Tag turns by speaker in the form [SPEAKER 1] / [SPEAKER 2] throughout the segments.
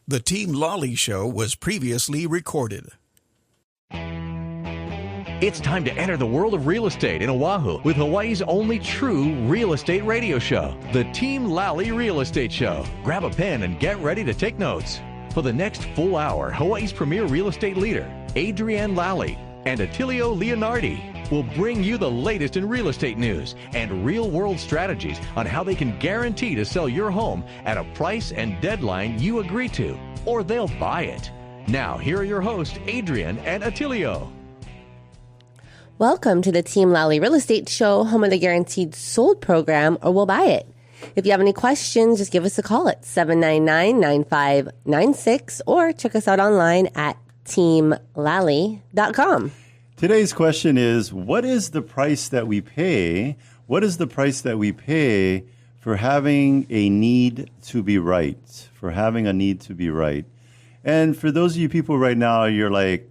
[SPEAKER 1] The Team Lally Show was previously recorded.
[SPEAKER 2] It's time to enter the world of real estate in Oahu with Hawaii's only true real estate radio show, the Team Lally Real Estate Show. Grab a pen and get ready to take notes. For the next full hour, Hawaii's premier real estate leader, Adrienne Lally, and Attilio Leonardi will bring you the latest in real estate news and real-world strategies on how they can guarantee to sell your home at a price and deadline you agree to, or they'll buy it. Now, here are your hosts, Adrienne and Attilio.
[SPEAKER 3] Welcome to the Team Lally Real Estate Show, home of the Guaranteed Sold program, or we'll buy it. If you have any questions, just give us a call at 799-9596 or check us out online at teamlally.com.
[SPEAKER 4] Today's question is, what is the price that we pay? What is the price that we pay for having a need to be right? For having a need to be right. And for those of you people right now, you're like,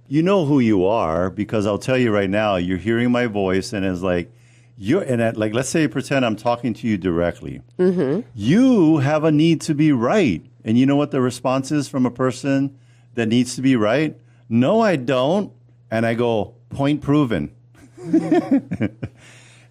[SPEAKER 4] you know who you are, because I'll tell you right now, you're hearing my voice and it's like, let's say pretend I'm talking to you directly. Mm-hmm. You have a need to be right. And you know what the response is from a person that needs to be right? No, I don't. And I go, point proven.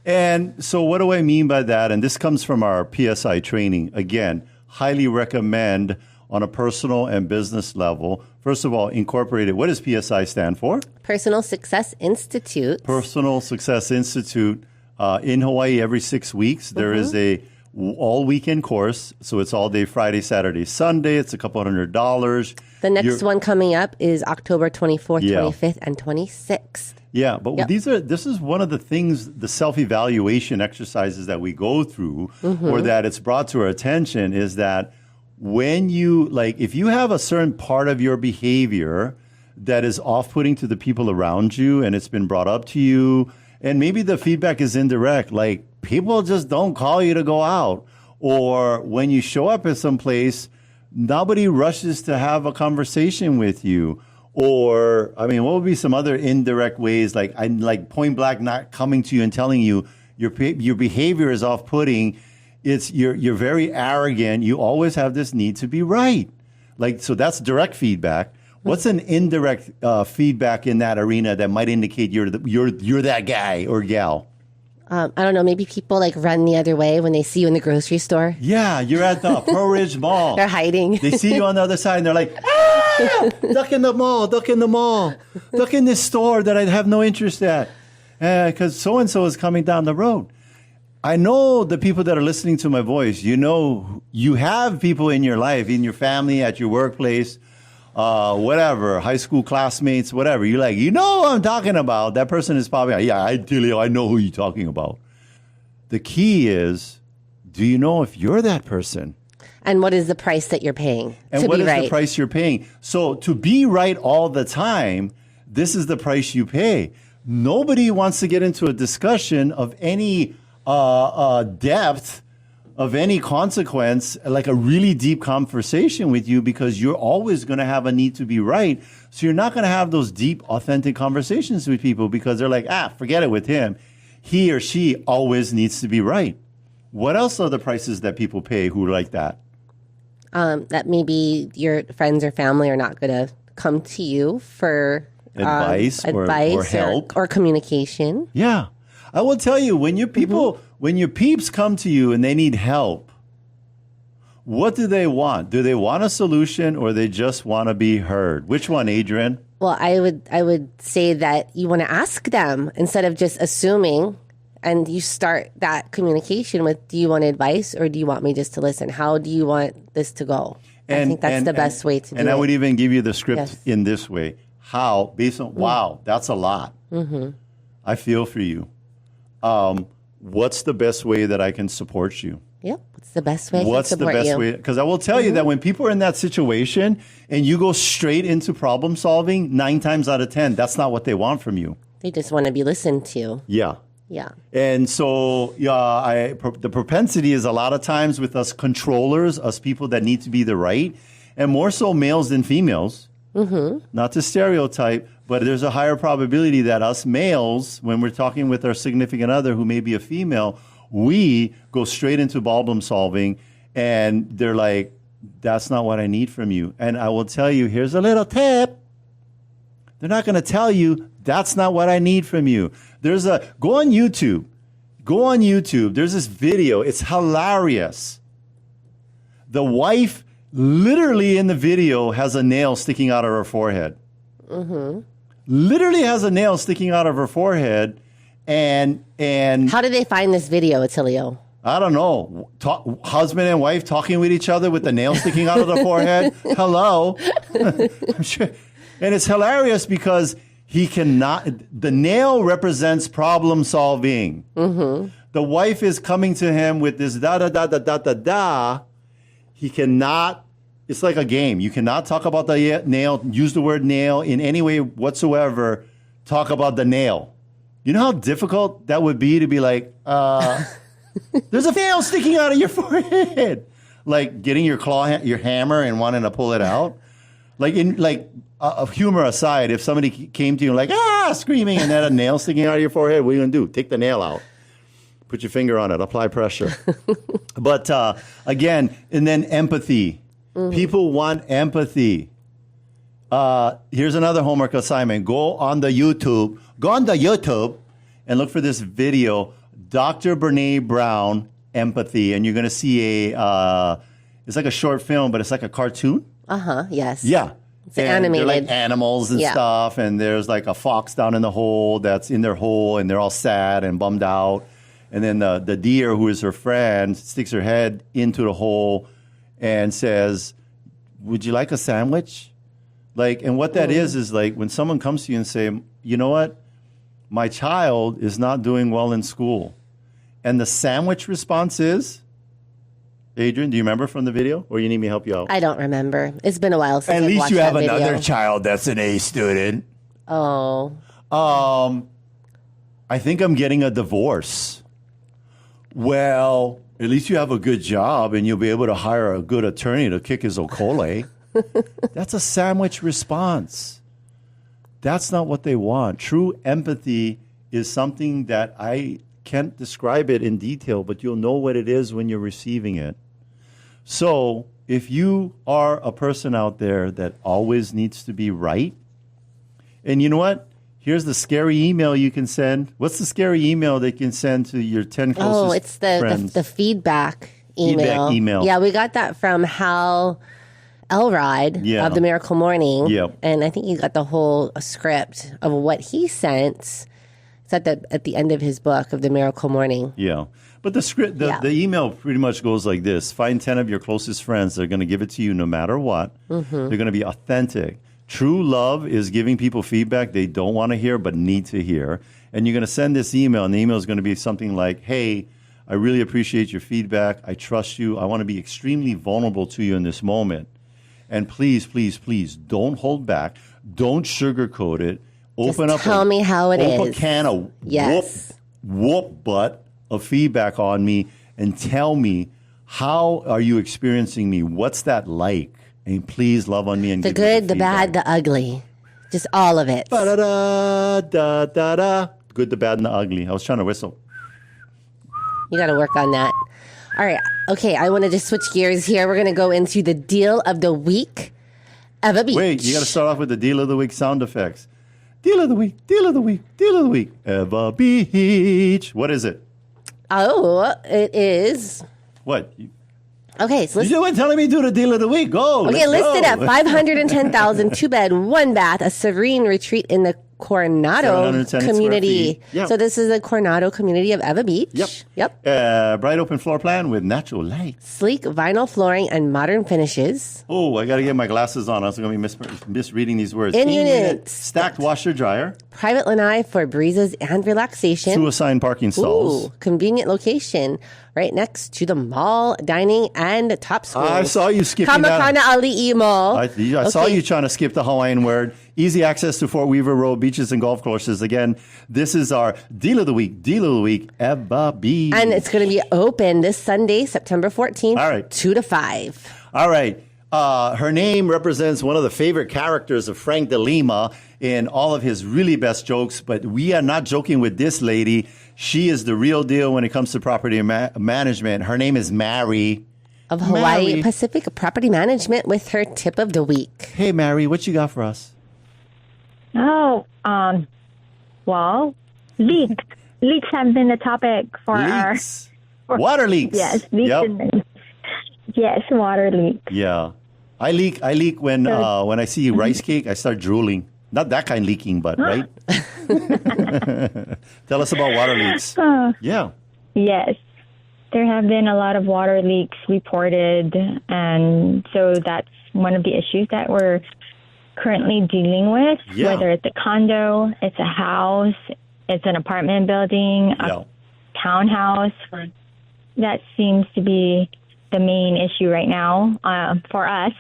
[SPEAKER 4] And so what do I mean by that? And this comes from our PSI training. Again, highly recommend on a personal and business level. First of all, incorporated. What does PSI stand for?
[SPEAKER 3] Personal Success Institute.
[SPEAKER 4] Personal Success Institute. In Hawaii, every 6 weeks, there is a all-weekend course. So it's all day, Friday, Saturday, Sunday. It's $200.
[SPEAKER 3] The next one coming up is October 24th, 25th, and 26th.
[SPEAKER 4] Yeah, but this is one of the things, the self-evaluation exercises that we go through, or that it's brought to our attention, is that when you, if you have a certain part of your behavior that is off-putting to the people around you, and it's been brought up to you, and maybe the feedback is indirect, like people just don't call you to go out, or when you show up at some place, nobody rushes to have a conversation with you. Or, what would be some other indirect ways, like point blank not coming to you and telling you your behavior is off-putting. You're very arrogant. You always have this need to be right. So that's direct feedback. What's an indirect feedback in that arena that might indicate you're that guy or gal?
[SPEAKER 3] I don't know, maybe people run the other way when they see you in the grocery store.
[SPEAKER 4] Yeah, you're at the Pearl Ridge Mall.
[SPEAKER 3] They're hiding.
[SPEAKER 4] They see you on the other side and they're like, duck in the mall, duck in this store that I have no interest at. Because so-and-so is coming down the road. I know the people that are listening to my voice, you have people in your life, in your family, at your workplace, whatever, high school classmates, whatever. You're like, what I'm talking about. That person is probably, I know who you're talking about. The key is, do you know if you're that person?
[SPEAKER 3] And what is the price that you're paying
[SPEAKER 4] and
[SPEAKER 3] to
[SPEAKER 4] what
[SPEAKER 3] be
[SPEAKER 4] is
[SPEAKER 3] right?
[SPEAKER 4] The price you're paying? So to be right all the time, this is the price you pay. Nobody wants to get into a discussion of any depth, of any consequence, like a really deep conversation with you, because you're always going to have a need to be right. So you're not going to have those deep, authentic conversations with people because they're like, forget it with him. He or she always needs to be right. What else are the prices that people pay who are like that?
[SPEAKER 3] That maybe your friends or family are not going to come to you for
[SPEAKER 4] advice or help
[SPEAKER 3] or communication.
[SPEAKER 4] Yeah. I will tell you, when your people, when your peeps come to you and they need help, what do they want? Do they want a solution or they just want to be heard? Which one, Adrienne?
[SPEAKER 3] Well, I would say that you want to ask them instead of just assuming, and you start that communication with, do you want advice or do you want me just to listen? How do you want this to go? I think that's the best way to do it.
[SPEAKER 4] And I would even give you the script in this way. How? Based on, wow, that's a lot. I feel for you. What's the best way that I can support you?
[SPEAKER 3] Yep. What's the best way
[SPEAKER 4] What's
[SPEAKER 3] to support
[SPEAKER 4] the best
[SPEAKER 3] you?
[SPEAKER 4] way? Because I will tell you that when people are in that situation and you go straight into problem solving, 9 times out of 10, that's not what they want from you.
[SPEAKER 3] They just want to be listened to.
[SPEAKER 4] Yeah.
[SPEAKER 3] Yeah.
[SPEAKER 4] And so the propensity is a lot of times with us controllers, us people that need to be the right, and more so males than females. Not to stereotype, but there's a higher probability that us males, when we're talking with our significant other who may be a female, we go straight into problem solving, and they're like, that's not what I need from you. And I will tell you, here's a little tip. They're not going to tell you that's not what I need from you. Go on YouTube. Go on YouTube. There's this video. It's hilarious. The wife literally in the video has a nail sticking out of her forehead. Mm-hmm. Literally has a nail sticking out of her forehead. And
[SPEAKER 3] how did they find this video, Attilio?
[SPEAKER 4] I don't know. Husband and wife talking with each other with the nail sticking out of the forehead. Hello. I'm sure. And it's hilarious because the nail represents problem solving. Mm-hmm. The wife is coming to him with this da-da-da-da-da-da-da. He cannot, it's like a game. You cannot talk about the nail, use the word nail in any way whatsoever, talk about the nail. You know how difficult that would be to be like, there's a nail sticking out of your forehead. Like getting your hammer and wanting to pull it out. Humor aside, if somebody came to you like, screaming and had a nail sticking out of your forehead, what are you going to do? Take the nail out. Put your finger on it. Apply pressure. But again, and then empathy. Mm-hmm. People want empathy. Here's another homework assignment. Go on the YouTube and look for this video, Dr. Brene Brown, Empathy. And you're going to see it's like a short film, but it's like a cartoon.
[SPEAKER 3] Yes.
[SPEAKER 4] Yeah.
[SPEAKER 3] It's animated.
[SPEAKER 4] They're like animals and stuff. And there's like a fox down in the hole that's in their hole, and they're all sad and bummed out. And then the deer, who is her friend, sticks her head into the hole and says, would you like a sandwich? And what that is like when someone comes to you and say, you know what? My child is not doing well in school. And the sandwich response is, Adrian, do you remember from the video? Or you need me to help you out?
[SPEAKER 3] I don't remember. It's been a while since
[SPEAKER 4] At least you have another
[SPEAKER 3] video.
[SPEAKER 4] child that's an A student.
[SPEAKER 3] Oh.
[SPEAKER 4] I think I'm getting a divorce. Well, at least you have a good job and you'll be able to hire a good attorney to kick his okole. That's a sandwich response. That's not what they want. True empathy is something that I can't describe it in detail, but you'll know what it is when you're receiving it. So if you are a person out there that always needs to be right, and you know what? Here's the scary email you can send. What's the scary email they can send to your 10 closest friends?
[SPEAKER 3] It's the feedback email.
[SPEAKER 4] Feedback email.
[SPEAKER 3] Yeah, we got that from Hal Elrod of The Miracle Morning.
[SPEAKER 4] Yep.
[SPEAKER 3] And I think he got the whole script of what he sent. It's at the end of his book of The Miracle Morning.
[SPEAKER 4] Yeah. But the script, the email pretty much goes like this. Find 10 of your closest friends. They're going to give it to you no matter what. Mm-hmm. They're going to be authentic. True love is giving people feedback they don't want to hear but need to hear. And you're going to send this email, and the email is going to be something like, hey, I really appreciate your feedback. I trust you. I want to be extremely vulnerable to you in this moment. And please, please, please, don't hold back. Don't sugarcoat it.
[SPEAKER 3] Tell me how it is.
[SPEAKER 4] Open a can of whoop butt of feedback on me and tell me, how are you experiencing me? What's that like? And please love on me and
[SPEAKER 3] the good, the bad, the ugly. Just all of it.
[SPEAKER 4] Ba-da-da-da-da-da. Good, the bad, and the ugly. I was trying to whistle.
[SPEAKER 3] You got to work on that. All right. Okay, I want to just switch gears here. We're going to go into the deal of the week. Eva Beach.
[SPEAKER 4] Wait, you got to start off with the deal of the week sound effects. Deal of the week, deal of the week, deal of the week. Eva Beach. What is it?
[SPEAKER 3] Oh, it is.
[SPEAKER 4] What?
[SPEAKER 3] Okay, so
[SPEAKER 4] you weren't telling me to do the deal of the week. Go.
[SPEAKER 3] Okay, listed at $510,000, 2-bed, 1-bath, a serene retreat in the Coronado community.
[SPEAKER 4] Yep.
[SPEAKER 3] So this is the Coronado community of Eva Beach.
[SPEAKER 4] Yep. Bright open floor plan with natural light.
[SPEAKER 3] Sleek vinyl flooring and modern finishes.
[SPEAKER 4] Oh, I got to get my glasses on. I was going to be misreading these words.
[SPEAKER 3] In-unit.
[SPEAKER 4] Stacked washer dryer.
[SPEAKER 3] Private lanai for breezes and relaxation.
[SPEAKER 4] 2 assigned parking stalls.
[SPEAKER 3] Ooh, convenient location. Right next to the mall, dining, and top schools.
[SPEAKER 4] I saw you skipping that.
[SPEAKER 3] Kamakana Ali'i Mall.
[SPEAKER 4] I saw you trying to skip the Hawaiian word. Easy access to Fort Weaver Road, beaches, and golf courses. Again, this is our Deal of the Week, Eva Beach.
[SPEAKER 3] And it's going to be open this Sunday, September 14th,
[SPEAKER 4] all right.
[SPEAKER 3] 2 to 5.
[SPEAKER 4] All right. Her name represents one of the favorite characters of Frank De Lima in all of his really best jokes, but we are not joking with this lady. She is the real deal when it comes to property management. Her name is Mary.
[SPEAKER 3] of Hawaii
[SPEAKER 4] Mary.
[SPEAKER 3] Pacific Property Management with her tip of the week.
[SPEAKER 4] Hey, Mary, what you got for us?
[SPEAKER 5] Oh, well, leaks. Leaks have been a topic for
[SPEAKER 4] Leaks. Water leaks.
[SPEAKER 5] Yes, leaks.
[SPEAKER 4] Yep.
[SPEAKER 5] Yes, water leaks.
[SPEAKER 4] Yeah. I leak when I see rice cake, I start drooling. Not that kind leaking, but right? Tell us about water leaks. Yeah.
[SPEAKER 5] Yes. There have been a lot of water leaks reported, and so that's one of the issues that we're currently dealing with,
[SPEAKER 4] Yeah.
[SPEAKER 5] whether it's a condo, it's a house, it's an apartment building,
[SPEAKER 4] Yeah.
[SPEAKER 5] a townhouse. That seems to be the main issue right now for us,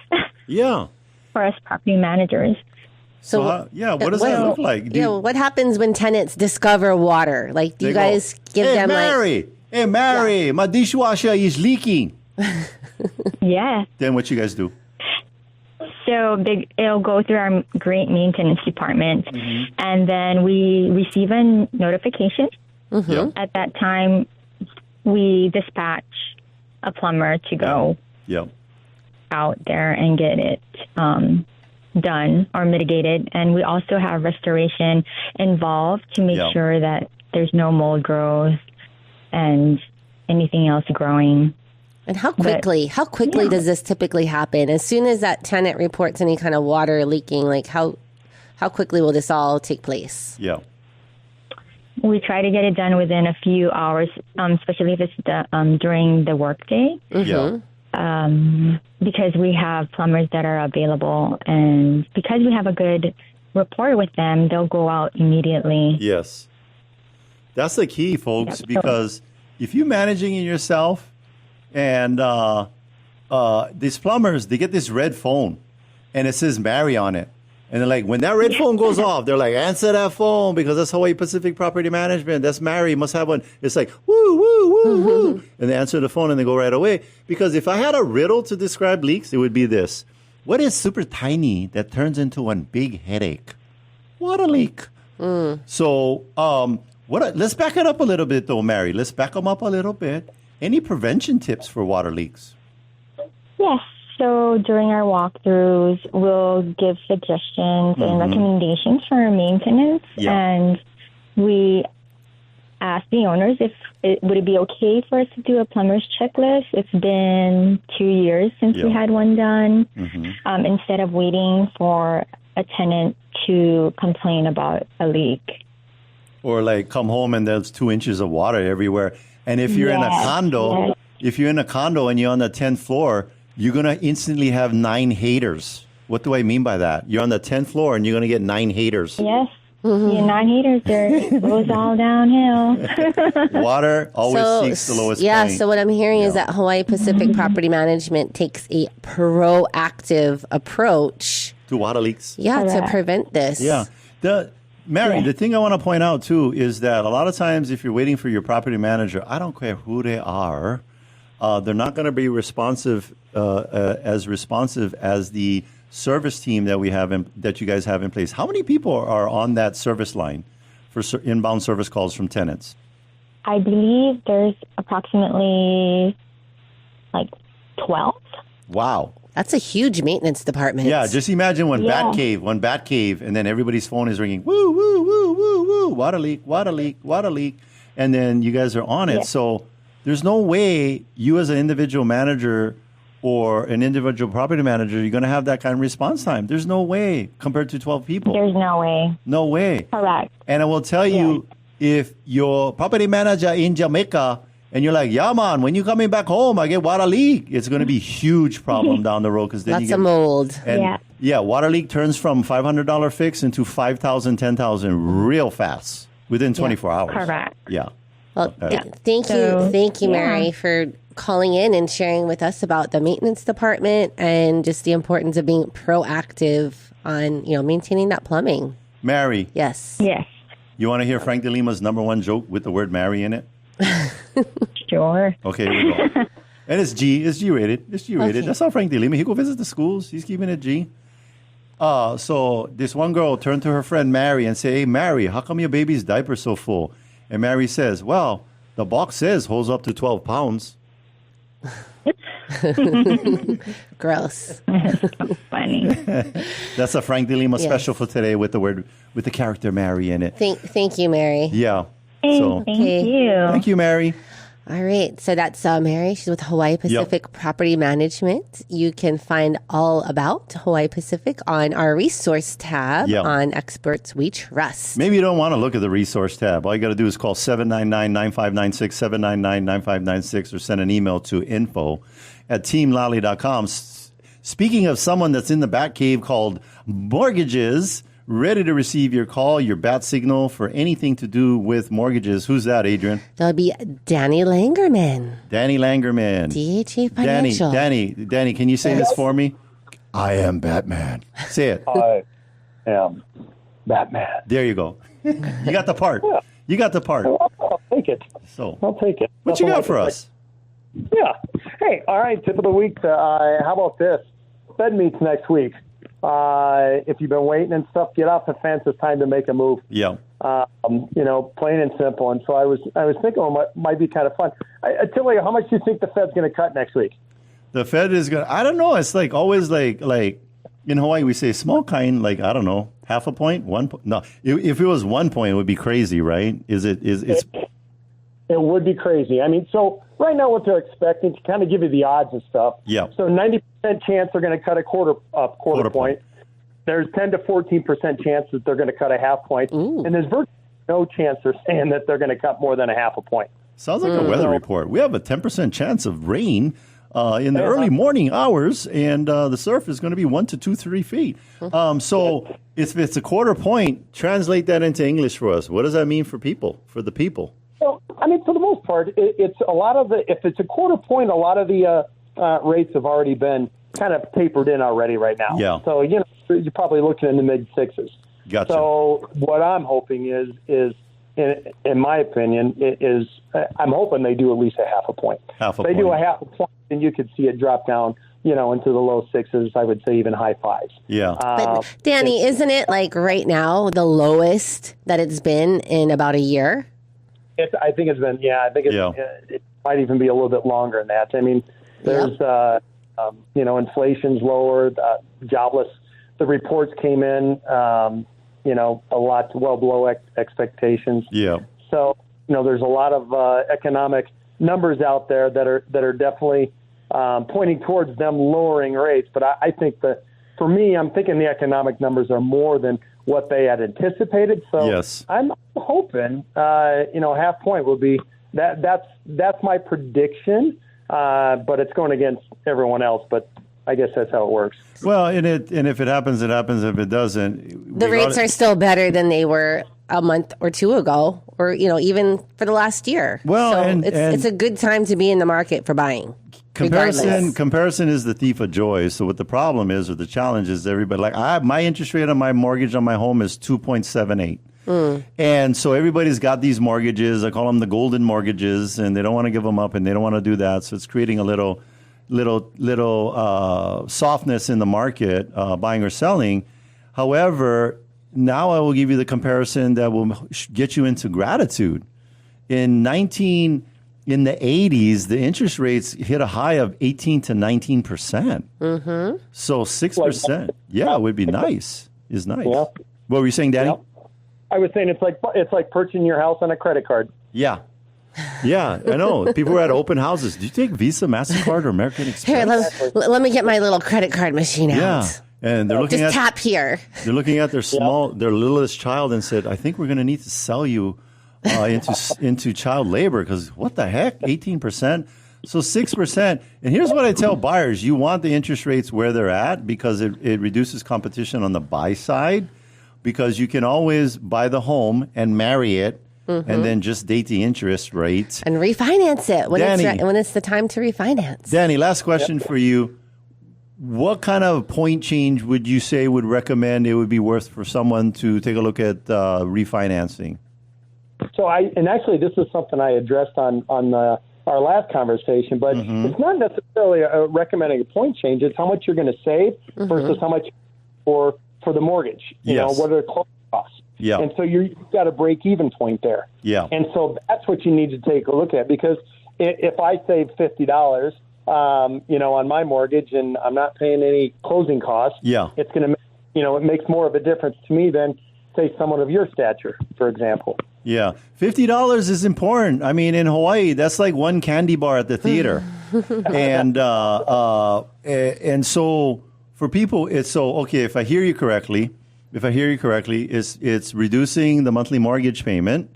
[SPEAKER 4] Yeah.
[SPEAKER 5] for us property managers.
[SPEAKER 4] So, what does that look like?
[SPEAKER 3] What happens when tenants discover water? Like, do you guys give
[SPEAKER 4] hey,
[SPEAKER 3] them
[SPEAKER 4] Mary, hey, Mary, my dishwasher is leaking.
[SPEAKER 5] Yeah.
[SPEAKER 4] Then what you guys do?
[SPEAKER 5] So it'll go through our great maintenance department,
[SPEAKER 4] Mm-hmm.
[SPEAKER 5] and then we receive a notification.
[SPEAKER 4] Yeah.
[SPEAKER 5] At that time, we dispatch a plumber to go
[SPEAKER 4] Yeah.
[SPEAKER 5] out there and get it done or mitigated. And we also have restoration involved to make
[SPEAKER 4] Yeah.
[SPEAKER 5] sure that there's no mold growth and anything else growing.
[SPEAKER 3] And how quickly does this typically happen? As soon as that tenant reports any kind of water leaking, like how quickly will this all take place?
[SPEAKER 4] Yeah.
[SPEAKER 5] We try to get it done within a few hours, especially if it's during the workday.
[SPEAKER 4] Yeah.
[SPEAKER 5] Because we have plumbers that are available, and because we have a good rapport with them, they'll go out immediately.
[SPEAKER 4] Yes. That's the key, folks,
[SPEAKER 5] Yep.
[SPEAKER 4] because if you're managing it yourself and these plumbers, they get this red phone and it says Mary on it. And they're like, when that red phone goes off, they're like, answer that phone because that's Hawaii Pacific Property Management. That's Mary. Must have one. It's like, woo, woo, woo, woo. And they answer the phone and they go right away. Because if I had a riddle to describe leaks, it would be this. What is super tiny that turns into one big headache? Water leak. So let's back it up a little bit, though, Mary. Let's back them up a little bit. Any prevention tips for water leaks?
[SPEAKER 5] Yes. So during our walkthroughs, we'll give suggestions and recommendations for maintenance.
[SPEAKER 4] Yeah.
[SPEAKER 5] And we ask the owners would it be okay for us to do a plumber's checklist. It's been 2 years since we had one done. Instead of waiting for a tenant to complain about a leak.
[SPEAKER 4] Or like come home and there's 2 inches of water everywhere. And if you're in a condo, if you're in a condo and you're on the 10th floor, you're going to instantly have 9 haters. What do I mean by that? You're on the 10th floor and you're going to get 9 haters.
[SPEAKER 5] Yes. Your 9 haters, it goes all downhill.
[SPEAKER 4] Water always seeks the lowest
[SPEAKER 3] Yeah,
[SPEAKER 4] point.
[SPEAKER 3] so what I'm hearing is that Hawaii Pacific Property Management takes a proactive approach.
[SPEAKER 4] To water leaks.
[SPEAKER 3] Yeah, to
[SPEAKER 5] Correct.
[SPEAKER 3] prevent this.
[SPEAKER 4] Yeah. Mary, the thing I want to point out, too, is that a lot of times if you're waiting for your property manager, I don't care who they are, they're not going to be responsive as the service team that we have that you guys have in place. How many people are on that service line for inbound service calls from tenants?
[SPEAKER 5] I believe there's approximately like 12.
[SPEAKER 4] Wow.
[SPEAKER 3] That's a huge maintenance department.
[SPEAKER 4] Yeah, just imagine one bat cave, and then everybody's phone is ringing, woo, woo, woo, woo, woo, water leak, water leak, water leak, and then you guys are on it.
[SPEAKER 5] Yeah.
[SPEAKER 4] So there's no way you as an individual manager or an individual property manager, you're going to have that kind of response time. There's no way compared to 12 people.
[SPEAKER 5] There's no way.
[SPEAKER 4] No way.
[SPEAKER 5] Correct.
[SPEAKER 4] And I will tell you, if your property manager in Jamaica and you're like, yeah, man, when you're coming back home, I get water leak, it's going to be a huge problem down the road. Because then
[SPEAKER 3] Lots
[SPEAKER 4] you get
[SPEAKER 3] of mold.
[SPEAKER 4] And water leak turns from $500 fix into $5,000, $10,000 real fast within 24 hours.
[SPEAKER 5] Correct.
[SPEAKER 4] Yeah.
[SPEAKER 3] Well, thank you, Mary, for calling in and sharing with us about the maintenance department and just the importance of being proactive on, maintaining that plumbing.
[SPEAKER 4] Mary.
[SPEAKER 3] Yes.
[SPEAKER 5] Yes.
[SPEAKER 4] You want to hear Frank DeLima's number one joke with the word Mary in it?
[SPEAKER 5] Sure.
[SPEAKER 4] Okay, here we go. And it's G-rated. It's G-rated.
[SPEAKER 3] Okay.
[SPEAKER 4] That's how Frank DeLima, he go visit the schools. He's keeping it G. So this one girl turned to her friend Mary and say, hey, Mary, how come your baby's diaper's so full? And Mary says, well, the box says holds up to 12 pounds.
[SPEAKER 3] Gross.
[SPEAKER 5] Funny.
[SPEAKER 4] That's a Frank DeLima special for today with the character Mary in it.
[SPEAKER 3] Thank you, Mary.
[SPEAKER 4] Yeah.
[SPEAKER 5] Hey,
[SPEAKER 4] So
[SPEAKER 5] thank you.
[SPEAKER 4] thank you, Mary.
[SPEAKER 3] All right. So that's Mary. She's with Hawaii Pacific Property Management. You can find all about Hawaii Pacific on our resource tab on Experts We Trust.
[SPEAKER 4] Maybe you don't want to look at the resource tab. All you got to do is call 799-9596, 799-9596, or send an email to info@teamlally.com. Speaking of someone that's in the Batcave called Mortgages, ready to receive your call, your bat signal for anything to do with mortgages. Who's that, Adrian?
[SPEAKER 3] That'll be Danny Langerman.
[SPEAKER 4] Danny Langerman.
[SPEAKER 3] DHA Financial.
[SPEAKER 4] Danny, can you say this for me? I am Batman. Say it.
[SPEAKER 6] I am Batman.
[SPEAKER 4] There you go. You got the part. Yeah. You got the part.
[SPEAKER 6] I'll take it.
[SPEAKER 4] So
[SPEAKER 6] I'll take it.
[SPEAKER 4] What you got for us?
[SPEAKER 6] Yeah. Hey, all right, tip of the week. How about this? Fed meets next week. If you've been waiting and stuff, get off the fence. It's time to make a move.
[SPEAKER 4] Yeah.
[SPEAKER 6] Plain and simple. And so I was thinking it might be kind of fun. I tell you, how much do you think the Fed's going to cut next week?
[SPEAKER 4] The Fed is going to, I don't know. It's like always like in Hawaii, we say small kind, like, I don't know, half a point, 1 point. No, if it was 1 point, it would be crazy, right? It
[SPEAKER 6] would be crazy. I mean, so right now what they're expecting, to kind of give you the odds and stuff.
[SPEAKER 4] Yeah.
[SPEAKER 6] So 90% chance they're going to cut a quarter point. There's 10 to 14% chance that they're going to cut a half point.
[SPEAKER 3] Ooh.
[SPEAKER 6] And there's virtually no chance they're saying that they're going to cut more than a half a point.
[SPEAKER 4] Sounds like a weather report. We have a 10% chance of rain in the early morning hours, and the surf is going to be 1 to 3 feet. So if it's a quarter point, translate that into English for us. What does that mean for the people?
[SPEAKER 6] Well, I mean, for the most part, it's a lot of if it's a quarter point, a lot of the rates have already been kind of tapered in already right now.
[SPEAKER 4] Yeah.
[SPEAKER 6] So, you're probably looking in the mid-sixes.
[SPEAKER 4] Gotcha.
[SPEAKER 6] So what I'm hoping is in my opinion, I'm hoping they do at least a half a point. If they do a half a point, then you could see it drop down, into the low sixes, I would say even high fives.
[SPEAKER 4] Yeah.
[SPEAKER 3] But Danny, isn't it like right now the lowest that it's been in about a year?
[SPEAKER 6] I think it's been, it might even be a little bit longer than that. I mean, there's, inflation's lower, jobless. The reports came in, a lot well below expectations.
[SPEAKER 4] Yeah.
[SPEAKER 6] So, there's a lot of economic numbers out there that are definitely pointing towards them lowering rates. But I think that for me, I'm thinking the economic numbers are more than what they had anticipated. So
[SPEAKER 4] yes.
[SPEAKER 6] I'm hoping, half point will be that's my prediction. But it's going against everyone else. But I guess that's how it works.
[SPEAKER 4] Well, and if it happens, it happens. If it doesn't,
[SPEAKER 3] the rates are still better than they were a month or two ago, or even for the last year.
[SPEAKER 4] Well,
[SPEAKER 3] so
[SPEAKER 4] and
[SPEAKER 3] it's a good time to be in the market for buying.
[SPEAKER 4] Comparison is the thief of joy. So what the problem is, or the challenge is, everybody my interest rate on my mortgage on my home is 2.78. And so everybody's got these mortgages. I call them the golden mortgages, and they don't want to give them up, and they don't want to do that. So it's creating a little softness in the market, buying or selling. However, now I will give you the comparison that will get you into gratitude. In the 80s, the interest rates hit a high of 18 to 19%. Mm-hmm. So 6%, it would be nice. Is nice. Yeah. What were you saying, Danny?
[SPEAKER 6] Yeah. I was saying it's like purchasing your house on a credit card.
[SPEAKER 4] Yeah. Yeah, I know. People were at open houses. Do you take Visa, MasterCard, or American Express?
[SPEAKER 3] Here, let me get my little credit card machine out.
[SPEAKER 4] Yeah. And they're looking
[SPEAKER 3] just tap here.
[SPEAKER 4] They're looking at their littlest child and said, I think we're going to need to sell you into child labor, because what the heck, 18%? So 6%. And here's what I tell buyers. You want the interest rates where they're at, because it reduces competition on the buy side, because you can always buy the home and marry it. Mm-hmm. And then just date the interest rate. And
[SPEAKER 3] refinance it when it's the time to refinance.
[SPEAKER 4] Danny, last question for you. What kind of point change would you say would recommend it would be worth for someone to take a look at refinancing?
[SPEAKER 6] So actually this is something I addressed on our last conversation, but it's not necessarily recommending a point change. It's how much you're going to save versus how much for the mortgage. You know, what are the costs?
[SPEAKER 4] Yeah.
[SPEAKER 6] And so you've got a break-even point there.
[SPEAKER 4] Yeah.
[SPEAKER 6] And so that's what you need to take a look at, because if I save $50 on my mortgage, and I'm not paying any closing costs.
[SPEAKER 4] Yeah.
[SPEAKER 6] It's going to, it makes more of a difference to me than, say, someone of your stature, for example.
[SPEAKER 4] Yeah. $50 is important. I mean, in Hawaii, that's like one candy bar at the theater. and so for people, it's so, okay, if I hear you correctly, it's reducing the monthly mortgage payment.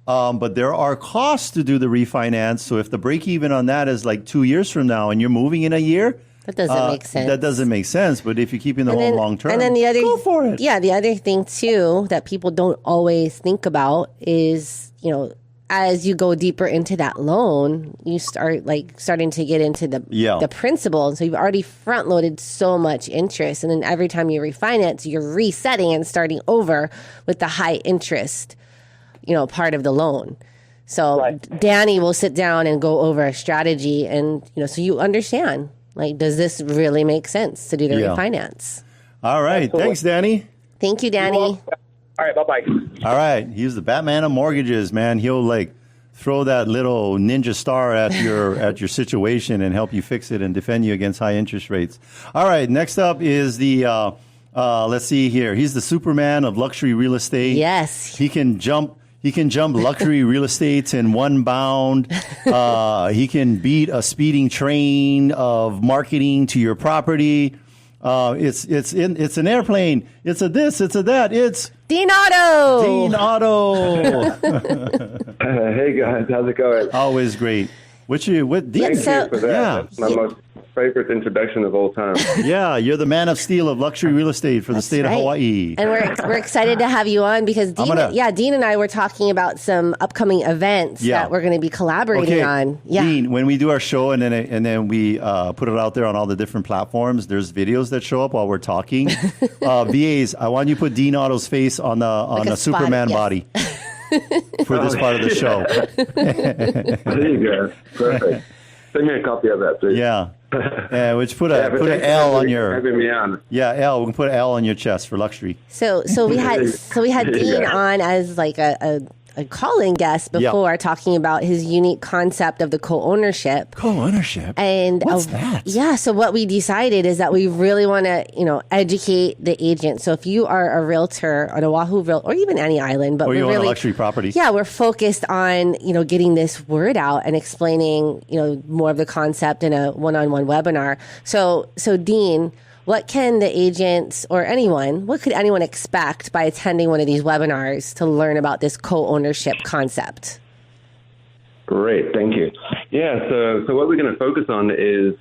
[SPEAKER 4] But there are costs to do the refinance. So if the break even on that is like 2 years from now and you're moving in a year,
[SPEAKER 3] that doesn't make sense.
[SPEAKER 4] That doesn't make sense. But if you're keeping the home long term,
[SPEAKER 3] and then the other,
[SPEAKER 4] go for it.
[SPEAKER 3] Yeah, the other thing too that people don't always think about is, as you go deeper into that loan, you starting to get into the principal. And so you've already front loaded so much interest. And then every time you refinance, you're resetting and starting over with the high interest, part of the loan. So right. Danny will sit down and go over a strategy and, so you understand, does this really make sense to do the refinance?
[SPEAKER 4] All right.
[SPEAKER 6] Absolutely.
[SPEAKER 4] Thanks, Danny.
[SPEAKER 3] Thank you, Danny.
[SPEAKER 6] All right. Bye-bye.
[SPEAKER 4] All right. He's the Batman of mortgages, man. He'll throw that little ninja star at your situation and help you fix it and defend you against high interest rates. All right. Next up is the, let's see here. He's the Superman of luxury real estate.
[SPEAKER 3] Yes.
[SPEAKER 4] He can jump luxury real estate in one bound. He can beat a speeding train of marketing to your property. It's an airplane. It's a this. It's a that. It's
[SPEAKER 3] Dean Otto.
[SPEAKER 4] Dean Otto.
[SPEAKER 7] Hey guys, how's it going?
[SPEAKER 4] Always great. Thank
[SPEAKER 7] you for that.
[SPEAKER 4] Yeah.
[SPEAKER 7] That's my most favorite introduction of all time.
[SPEAKER 4] Yeah, you're the man of steel of luxury real estate for the state of Hawaii.
[SPEAKER 3] And we're excited to have you on because Dean and I were talking about some upcoming events that we're going to be collaborating on. Yeah.
[SPEAKER 4] Dean, when we do our show and then we put it out there on all the different platforms, there's videos that show up while we're talking. VAs, I want you to put Dean Otto's face on a Superman body. For this part of the show.
[SPEAKER 7] There you go. Perfect. Send me a copy of that, please.
[SPEAKER 4] Yeah. Which put an L on your.
[SPEAKER 7] Having me on.
[SPEAKER 4] Yeah, L. We can put an L on your chest for luxury.
[SPEAKER 3] So we had Dean on as a call-in guest before talking about his unique concept of the co-ownership.
[SPEAKER 4] Co-ownership?
[SPEAKER 3] And
[SPEAKER 4] what's that?
[SPEAKER 3] Yeah, so what we decided is that we really want to, educate the agent. So if you are a realtor on Oahu or even any island, but
[SPEAKER 4] or you
[SPEAKER 3] own
[SPEAKER 4] a luxury property.
[SPEAKER 3] Yeah, we're focused on, getting this word out and explaining, more of the concept in a one-on-one webinar. So Dean, what can the agents or what could anyone expect by attending one of these webinars to learn about this co-ownership concept?
[SPEAKER 7] Great, thank you. Yeah, so what we're going to focus on is,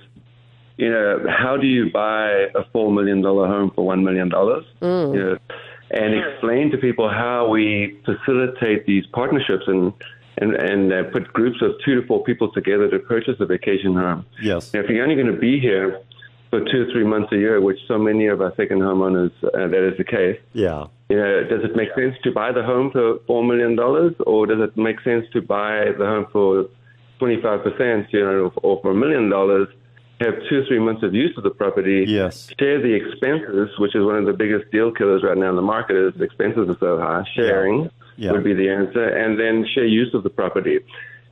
[SPEAKER 7] how do you buy a $4 million home for $1 million? And explain to people how we facilitate these partnerships and put groups of 2 to 4 people together to purchase a vacation home.
[SPEAKER 4] Yes.
[SPEAKER 7] Now, if you're only going to be here for 2 or 3 months a year, which so many of our second homeowners, that is the case.
[SPEAKER 4] Yeah.
[SPEAKER 7] Does it make sense to buy the home for $4 million, or does it make sense to buy the home for 25%, or for $1 million, have 2 or 3 months of use of the property, share the expenses, which is one of the biggest deal killers right now in the market, is expenses are so high. Sharing would be the answer, and then share use of the property.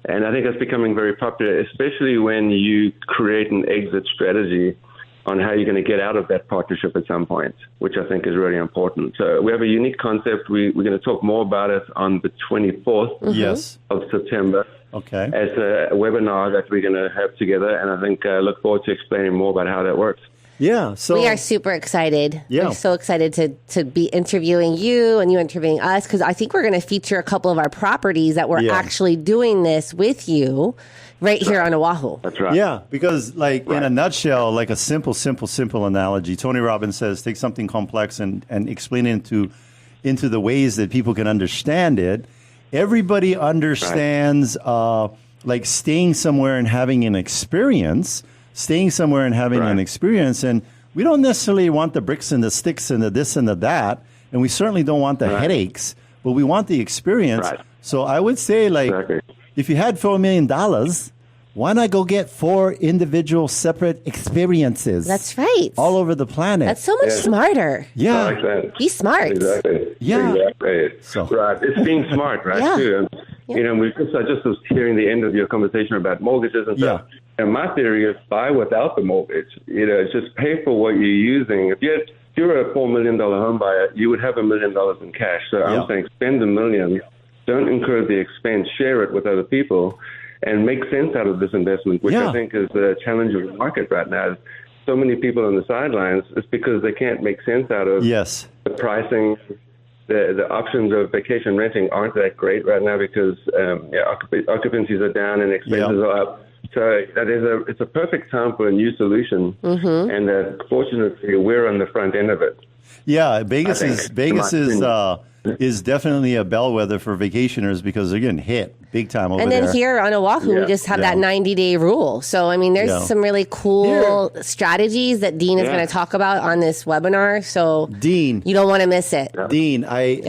[SPEAKER 7] And I think that's becoming very popular, especially when you create an exit strategy on how you're going to get out of that partnership at some point, which I think is really important. So we have a unique concept. We're going to talk more about it on the 24th of September.
[SPEAKER 4] Okay.
[SPEAKER 7] As a webinar that we're going to have together, and I think look forward to explaining more about how that works.
[SPEAKER 4] Yeah, so
[SPEAKER 3] we are super excited.
[SPEAKER 4] Yeah.
[SPEAKER 3] We're so excited to be interviewing you and you interviewing us, because I think we're going to feature a couple of our properties that we're actually doing this with you right here on Oahu.
[SPEAKER 7] That's right.
[SPEAKER 4] Yeah, because in a nutshell, like a simple analogy, Tony Robbins says, take something complex and explain it into the ways that people can understand it. Everybody understands staying somewhere and having an experience. And we don't necessarily want the bricks and the sticks and the this and the that, and we certainly don't want the headaches, but we want the experience. Right. So I would say, if you had $4 million, why not go get 4 individual separate experiences?
[SPEAKER 3] That's right.
[SPEAKER 4] All over the planet.
[SPEAKER 3] That's so much smarter.
[SPEAKER 4] Yeah.
[SPEAKER 7] I like that.
[SPEAKER 3] Be smart.
[SPEAKER 7] Exactly.
[SPEAKER 4] Yeah.
[SPEAKER 7] Exactly.
[SPEAKER 4] So.
[SPEAKER 7] Right. It's being smart, right?
[SPEAKER 3] Yeah.
[SPEAKER 7] Too. I just was hearing the end of your conversation about mortgages and stuff. And my theory is buy without the mortgage. Just pay for what you're using. If you're a $4 million home buyer, you would have $1 million in cash. So I'm saying spend $1 million, don't incur the expense, share it with other people, and make sense out of this investment, which I think is a challenge of the market right now. So many people on the sidelines, it's because they can't make sense out of the pricing. The options of vacation renting aren't that great right now because occupancies are down and expenses are up. So it's a perfect time for a new solution, and fortunately, we're on the front end of it.
[SPEAKER 4] Yeah, Vegas is definitely a bellwether for vacationers because they're getting hit big time over there.
[SPEAKER 3] And then here on Oahu, we just have that 90-day rule. So, I mean, there's some really cool strategies that Dean is going to talk about on this webinar. So, Dean, you don't want to miss it.
[SPEAKER 4] Dean,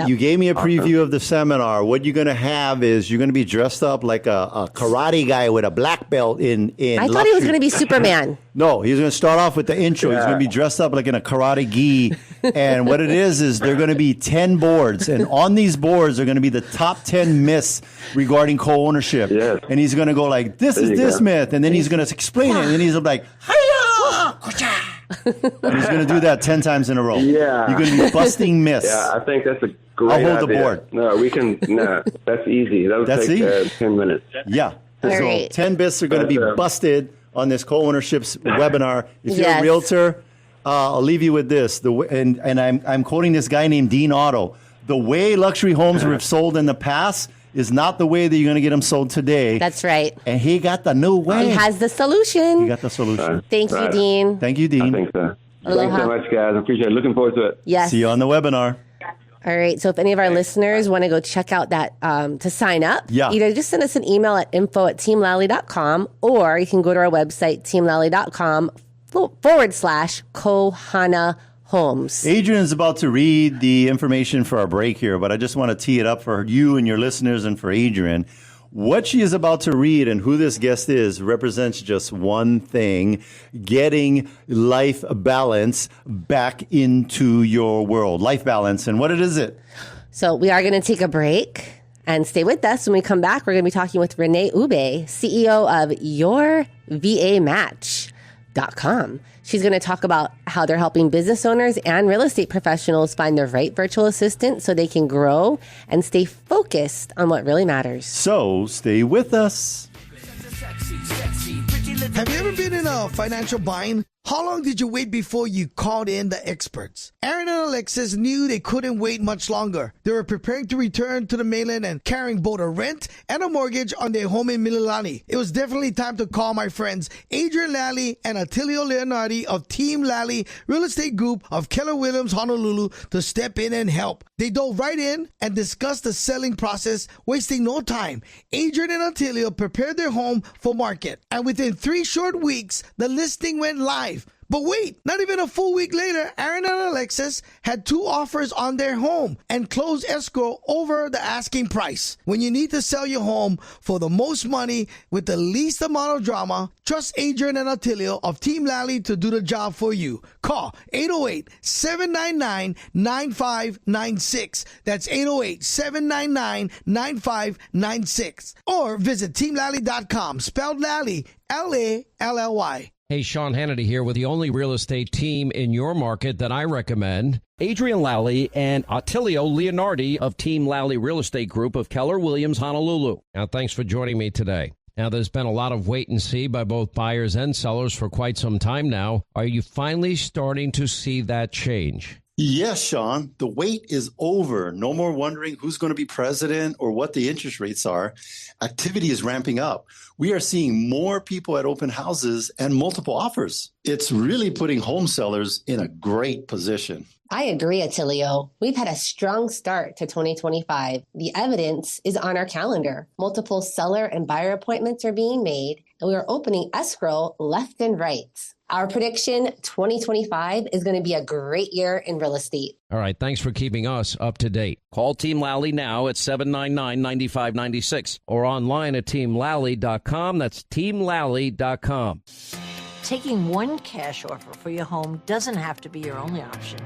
[SPEAKER 4] you gave me a preview of the seminar. What you're going to have is you're going to be dressed up like a karate guy with a black belt in
[SPEAKER 3] I thought he was going to be Superman.
[SPEAKER 4] No, he's going to start off with the intro. He's going to be dressed up like in a karate gi. And what it is there are going to be 10 boards. And on these boards are going to be the top 10 myths regarding co-ownership. Yes. And he's going to go like, this is this myth. And then he's going to explain it. And then he's like, hiya! And he's going to do that 10 times in a row. Yeah. You're going to be busting myths.
[SPEAKER 7] Yeah, I think that's a great idea.
[SPEAKER 4] I'll hold the board.
[SPEAKER 7] No, that's easy. That'll take 10 minutes.
[SPEAKER 4] Yeah. So 10 myths are going to be busted on this co-ownership's webinar. If you're a realtor, I'll leave you with this. And I'm quoting this guy named Dean Otto. The way luxury homes were sold in the past is not the way that you're going to get them sold today.
[SPEAKER 3] That's right.
[SPEAKER 4] And he got the new way.
[SPEAKER 3] He has the solution.
[SPEAKER 4] He got the solution.
[SPEAKER 3] Thank you, Dean.
[SPEAKER 4] Thank you, Dean.
[SPEAKER 7] I think so. Thanks so much, guys. I appreciate it. Looking forward to it.
[SPEAKER 3] Yes.
[SPEAKER 4] See you on the webinar.
[SPEAKER 3] All right. So if any of our listeners want to go check out that to sign up, either just send us an email at info@teamlally.com, or you can go to our website, teamlally.com/Cohana Homes.
[SPEAKER 4] Adrian's about to read the information for our break here, but I just want to tee it up for you and your listeners and for Adrian. What she is about to read and who this guest is represents just one thing: getting life balance back into your world. Life balance. And what is it?
[SPEAKER 3] So we are going to take a break and stay with us. When we come back, we're going to be talking with Renee Ube, CEO of YourVAMatch.com. She's going to talk about how they're helping business owners and real estate professionals find the right virtual assistant so they can grow and stay focused on what really matters.
[SPEAKER 4] So stay with us.
[SPEAKER 8] Have you ever been in a financial bind? How long did you wait before you called in the experts? Aaron and Alexis knew they couldn't wait much longer. They were preparing to return to the mainland and carrying both a rent and a mortgage on their home in Mililani. It was definitely time to call my friends Adrian Lally and Attilio Leonardi of Team Lally Real Estate Group of Keller Williams Honolulu to step in and help. They dove right in and discussed the selling process, wasting no time. Adrian and Attilio prepared their home for market, and within 3 short weeks, the listing went live. But wait, not even a full week later, Aaron and Alexis had 2 offers on their home and closed escrow over the asking price. When you need to sell your home for the most money with the least amount of drama, trust Adrian and Attilio of Team Lally to do the job for you. Call 808-799-9596. That's 808-799-9596. Or visit teamlally.com, spelled Lally, Lally.
[SPEAKER 9] Hey, Sean Hannity here with the only real estate team in your market that I recommend. Adrian Lally and Attilio Leonardi of Team Lally Real Estate Group of Keller Williams Honolulu. Now, thanks for joining me today. Now, there's been a lot of wait and see by both buyers and sellers for quite some time now. Are you finally starting to see that change?
[SPEAKER 4] Yes, Sean, the wait is over. No more wondering who's going to be president or what the interest rates are. Activity is ramping up. We are seeing more people at open houses and multiple offers. It's really putting home sellers in a great position.
[SPEAKER 3] I agree, Attilio. We've had a strong start to 2025. The evidence is on our calendar. Multiple seller and buyer appointments are being made, and we are opening escrow left and right. Our prediction, 2025 is going to be a great year in real estate.
[SPEAKER 9] All right, thanks for keeping us up to date. Call Team Lally now at 799-9596 or online at teamlally.com. That's teamlally.com.
[SPEAKER 10] Taking one cash offer for your home doesn't have to be your only option.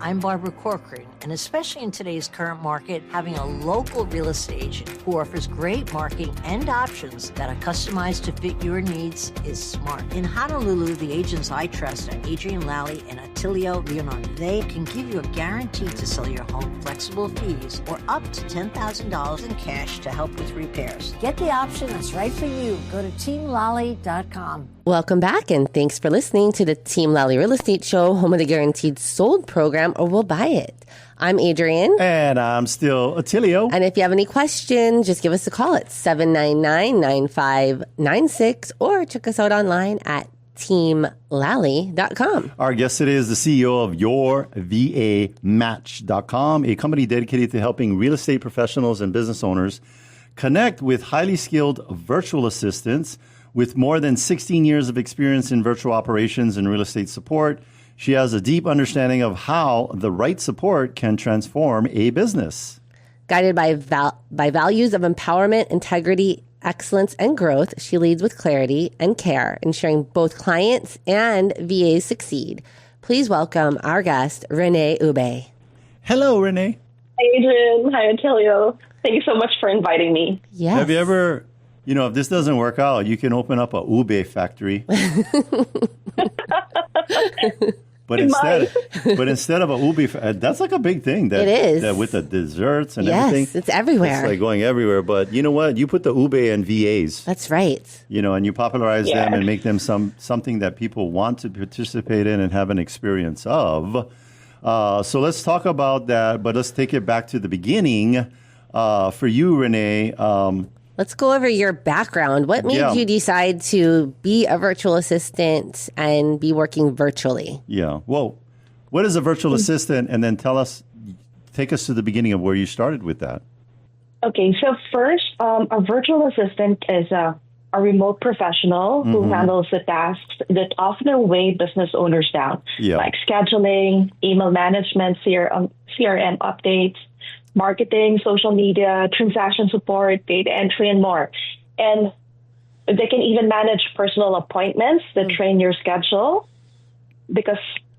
[SPEAKER 10] I'm Barbara Corcoran, and especially in today's current market, having a local real estate agent who offers great marketing and options that are customized to fit your needs is smart. In Honolulu, the agents I trust are Adrian Lally and Attilio Leonardo. They can give you a guarantee to sell your home, flexible fees, or up to $10,000 in cash to help with repairs. Get the option that's right for you. Go to teamlally.com.
[SPEAKER 3] Welcome back, and thanks for listening to the Team Lally Real Estate Show, home of the Guaranteed Sold program, or we'll buy it. I'm Adrian.
[SPEAKER 4] And I'm still Attilio.
[SPEAKER 3] And if you have any questions, just give us a call at 799-9596 or check us out online at teamlally.com.
[SPEAKER 4] Our guest today is the CEO of YourVAMatch.com, a company dedicated to helping real estate professionals and business owners connect with highly skilled virtual assistants. With more than 16 years of experience in virtual operations and real estate support, she has a deep understanding of how the right support can transform a business.
[SPEAKER 3] Guided by values of empowerment, integrity, excellence, and growth, she leads with clarity and care, ensuring both clients and VAs succeed. Please welcome our guest, Renee Ube.
[SPEAKER 4] Hello, Renee.
[SPEAKER 11] Hi, Adrian. Hi, Attilio. Thank you so much for inviting me.
[SPEAKER 3] Yes.
[SPEAKER 4] Have you ever... You know, if this doesn't work out, you can open up a ube factory. But instead of a ube, that's like a big thing.
[SPEAKER 3] It is.
[SPEAKER 4] With the desserts and
[SPEAKER 3] yes,
[SPEAKER 4] everything.
[SPEAKER 3] Yes, it's everywhere.
[SPEAKER 4] It's like going everywhere. But you know what? You put the ube and VAs.
[SPEAKER 3] That's right.
[SPEAKER 4] You know, and you popularize them and make them something that people want to participate in and have an experience of. So let's talk about that, but let's take it back to the beginning. For you, Renee,
[SPEAKER 3] let's go over your background. What made you decide to be a virtual assistant and be working virtually? Yeah.
[SPEAKER 4] Well, what is a virtual assistant? And then take us to the beginning of where you started with that.
[SPEAKER 11] Okay. So first, a virtual assistant is a remote professional who handles the tasks that often weigh business owners down, like scheduling, email management, CRM updates, marketing, social media, transaction support, data entry, and more. And they can even manage personal appointments that train your schedule. Because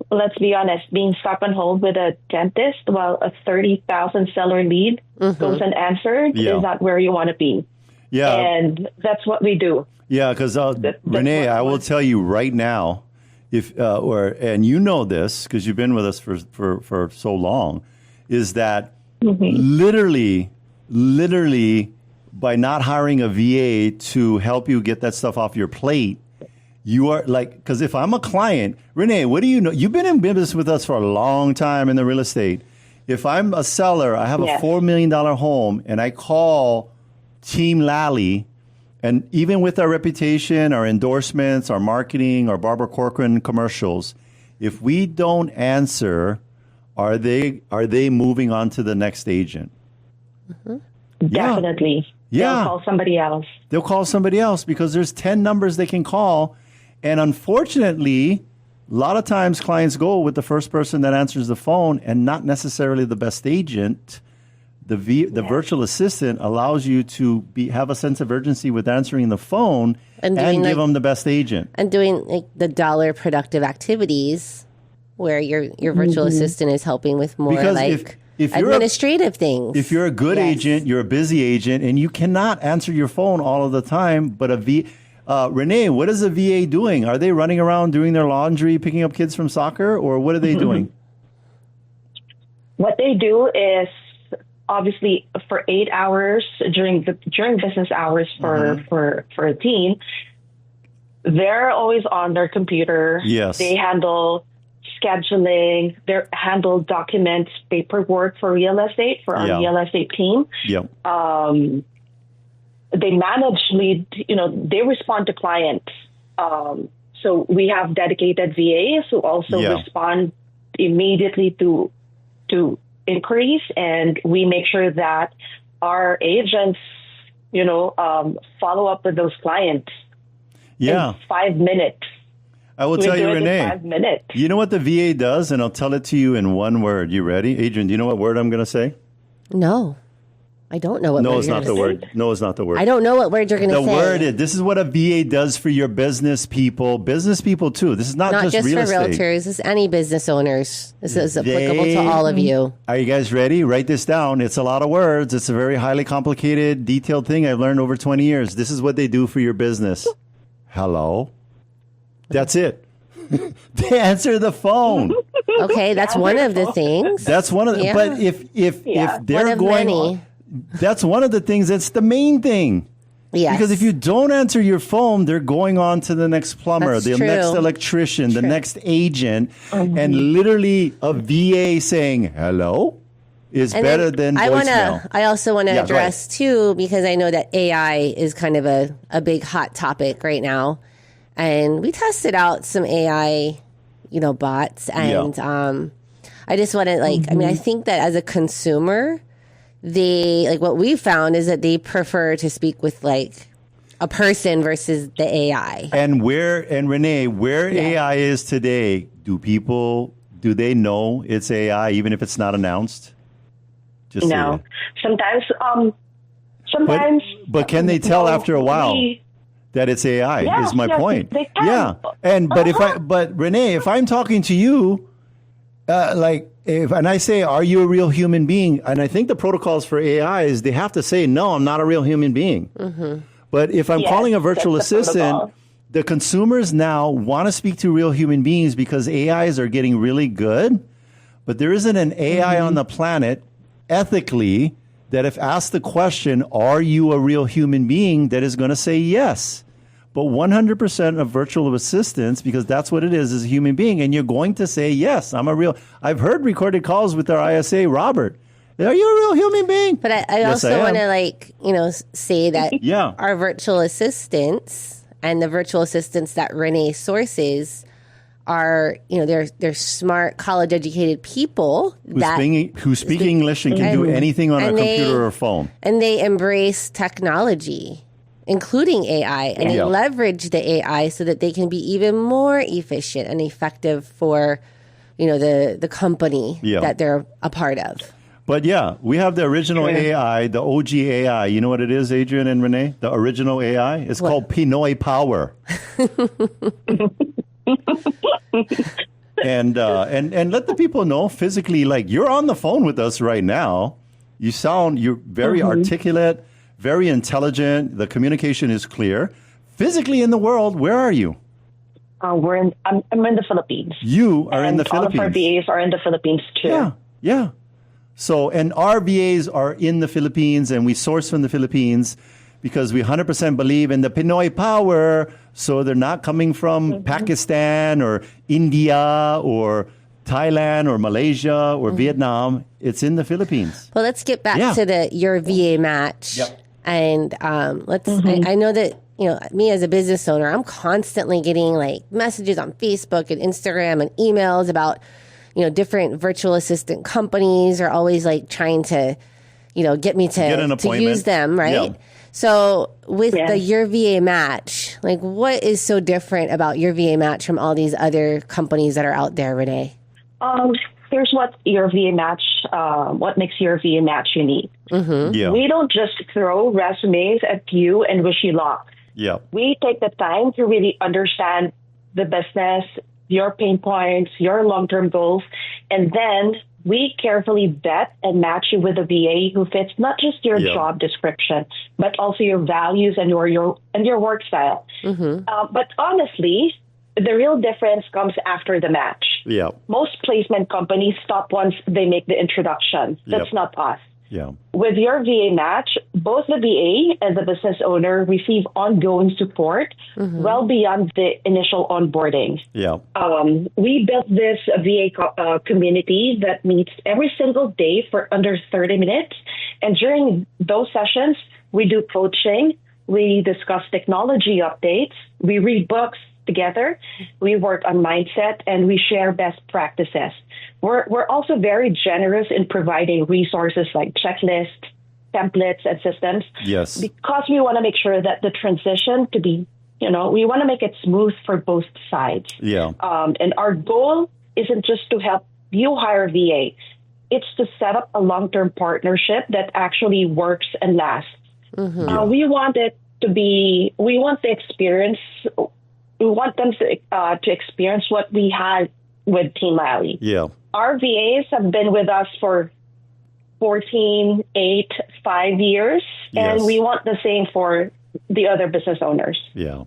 [SPEAKER 11] let's be honest, being stuck on hold with a dentist while a 30,000 seller lead goes unanswered is not where you want to be. Yeah. And that's what we do.
[SPEAKER 4] Yeah, because Renee, I will tell you right now, and you know this because you've been with us for so long, is that literally, by not hiring a VA to help you get that stuff off your plate, you are like, because if I'm a client, Renee, what do you know? You've been in business with us for a long time in the real estate. If I'm a seller, I have a $4 million home, and I call Team Lally, and even with our reputation, our endorsements, our marketing, our Barbara Corcoran commercials, if we don't answer, are they moving on to the next agent?
[SPEAKER 11] Definitely.
[SPEAKER 4] Yeah.
[SPEAKER 11] They'll call somebody else.
[SPEAKER 4] They'll call somebody else because there's 10 numbers they can call. And unfortunately, a lot of times clients go with the first person that answers the phone and not necessarily the best agent. The virtual assistant allows you to have a sense of urgency with answering the phone and give them the best agent.
[SPEAKER 3] And doing like the dollar productive activities where your virtual assistant is helping with more if administrative things.
[SPEAKER 4] If you're a good agent, you're a busy agent, and you cannot answer your phone all of the time. But Renee, what is a VA doing? Are they running around doing their laundry, picking up kids from soccer, or what are they doing?
[SPEAKER 11] What they do is obviously for 8 hours during business hours for a team, they're always on their computer. Yes, they handle scheduling, they handle documents, paperwork for real estate, for our real estate team. Yep. They manage lead, they respond to clients. So we have dedicated VAs who also respond immediately to inquiries, and we make sure that our agents, follow up with those clients in 5 minutes.
[SPEAKER 4] I will tell you, Renee, 5 minutes. You know what the VA does? And I'll tell it to you in one word. You ready? Adrian, do you know what word I'm going to say?
[SPEAKER 3] No. I don't know what
[SPEAKER 4] No,
[SPEAKER 3] word
[SPEAKER 4] it's
[SPEAKER 3] you're
[SPEAKER 4] not the
[SPEAKER 3] gonna
[SPEAKER 4] word. No, it's not the word.
[SPEAKER 3] I don't know what word you're going to say.
[SPEAKER 4] The word is, this is what a VA does for your business people too. This is not just real
[SPEAKER 3] for
[SPEAKER 4] estate.
[SPEAKER 3] realtors. This is any business owners. This is applicable to all of you.
[SPEAKER 4] Are you guys ready? Write this down. It's a lot of words. It's a very highly complicated, detailed thing I've learned over 20 years. This is what they do for your business. Hello? That's it. They answer the phone.
[SPEAKER 3] Okay, that's one of the things.
[SPEAKER 4] That's one of the, but if they're going on, that's one of the things. That's the main thing.
[SPEAKER 3] Yes.
[SPEAKER 4] Because if you don't answer your phone, they're going on to the next plumber,
[SPEAKER 3] That's
[SPEAKER 4] the
[SPEAKER 3] true.
[SPEAKER 4] next electrician, the next agent, and literally a VA saying hello is
[SPEAKER 3] And
[SPEAKER 4] better
[SPEAKER 3] then
[SPEAKER 4] than voicemail.
[SPEAKER 3] I also want to
[SPEAKER 4] Yeah, go
[SPEAKER 3] address too, because I know that AI is kind of a big hot topic right now, and we tested out some AI, bots, and I just want to I mean, I think that as a consumer, they what we found is that they prefer to speak with a person versus the AI.
[SPEAKER 4] And Renee, where AI is today, do they know it's AI even if it's not announced? Just
[SPEAKER 11] no. Sometimes.
[SPEAKER 4] But can they tell after a while that it's AI? Is my point.
[SPEAKER 11] They can.
[SPEAKER 4] Yeah. But Renee, if I'm talking to you, and I say, "Are you a real human being?" and I think the protocols for AI is they have to say, "No, I'm not a real human being." Mm-hmm. But if I'm calling a virtual assistant, the consumers now want to speak to real human beings because AIs are getting really good. But there isn't an AI on the planet, ethically, that if asked the question, "Are you a real human being?" that is going to say yes. But 100% of virtual assistants, because that's what it is a human being, and you're going to say, yes, I've heard recorded calls with our ISA, Robert. Are you a real human being?
[SPEAKER 3] But I also want to say that our virtual assistants and the virtual assistants that Renee sources are, they're smart, college-educated people
[SPEAKER 4] who speak English and can do anything on a computer or phone.
[SPEAKER 3] And they embrace technology, including AI, and they leverage the AI so that they can be even more efficient and effective for, the company that they're a part of.
[SPEAKER 4] But we have the original AI, the OG AI. You know what it is, Adrian and Renee? The original AI? It's called Pinoy Power. And let the people know physically, you're on the phone with us right now. You're very articulate, very intelligent. The communication is clear. Physically in the world, where are you?
[SPEAKER 11] I'm in the Philippines.
[SPEAKER 4] You are in the Philippines.
[SPEAKER 11] All of our VAs are in the Philippines too.
[SPEAKER 4] Yeah. So, and our VAs are in the Philippines, and we source from the Philippines because we 100% believe in the Pinoy power. So they're not coming from Pakistan or India or Thailand or Malaysia or Vietnam. It's in the Philippines.
[SPEAKER 3] Well, let's get back to the YourVAMatch.
[SPEAKER 4] Yep.
[SPEAKER 3] And I know that, me as a business owner, I'm constantly getting messages on Facebook and Instagram and emails about, different virtual assistant companies are always trying to, get me to use them, right? Yeah. So with the YourVAMatch, what is so different about YourVAMatch from all these other companies that are out there, Renee?
[SPEAKER 11] Here's what YourVAMatch, what makes YourVAMatch unique.
[SPEAKER 3] Mm-hmm.
[SPEAKER 4] Yeah.
[SPEAKER 11] We don't just throw resumes at you and wish you luck.
[SPEAKER 4] Yeah.
[SPEAKER 11] We take the time to really understand the business, your pain points, your long-term goals, and then we carefully vet and match you with a VA who fits not just your job description, but also your values and your work style.
[SPEAKER 3] Mm-hmm.
[SPEAKER 11] But honestly, the real difference comes after the match.
[SPEAKER 4] Yeah.
[SPEAKER 11] Most placement companies stop once they make the introduction. That's not us.
[SPEAKER 4] Yeah.
[SPEAKER 11] With YourVAMatch, both the VA and the business owner receive ongoing support well beyond the initial onboarding.
[SPEAKER 4] Yeah.
[SPEAKER 11] We built this VA community that meets every single day for under 30 minutes. And during those sessions, we do coaching, we discuss technology updates, we read books together, we work on mindset, and we share best practices. We're also very generous in providing resources like checklists, templates, and systems.
[SPEAKER 4] Yes.
[SPEAKER 11] Because we want to make sure that the transition to be, we want to make it smooth for both sides.
[SPEAKER 4] Yeah.
[SPEAKER 11] And our goal isn't just to help you hire VA. it's to set up a long-term partnership that actually works and lasts. We want it to be, we want them to experience what we had with Team Lally.
[SPEAKER 4] Yeah.
[SPEAKER 11] Our VAs have been with us for 14, 8, 5 years, and we want the same for the other business owners.
[SPEAKER 4] Yeah.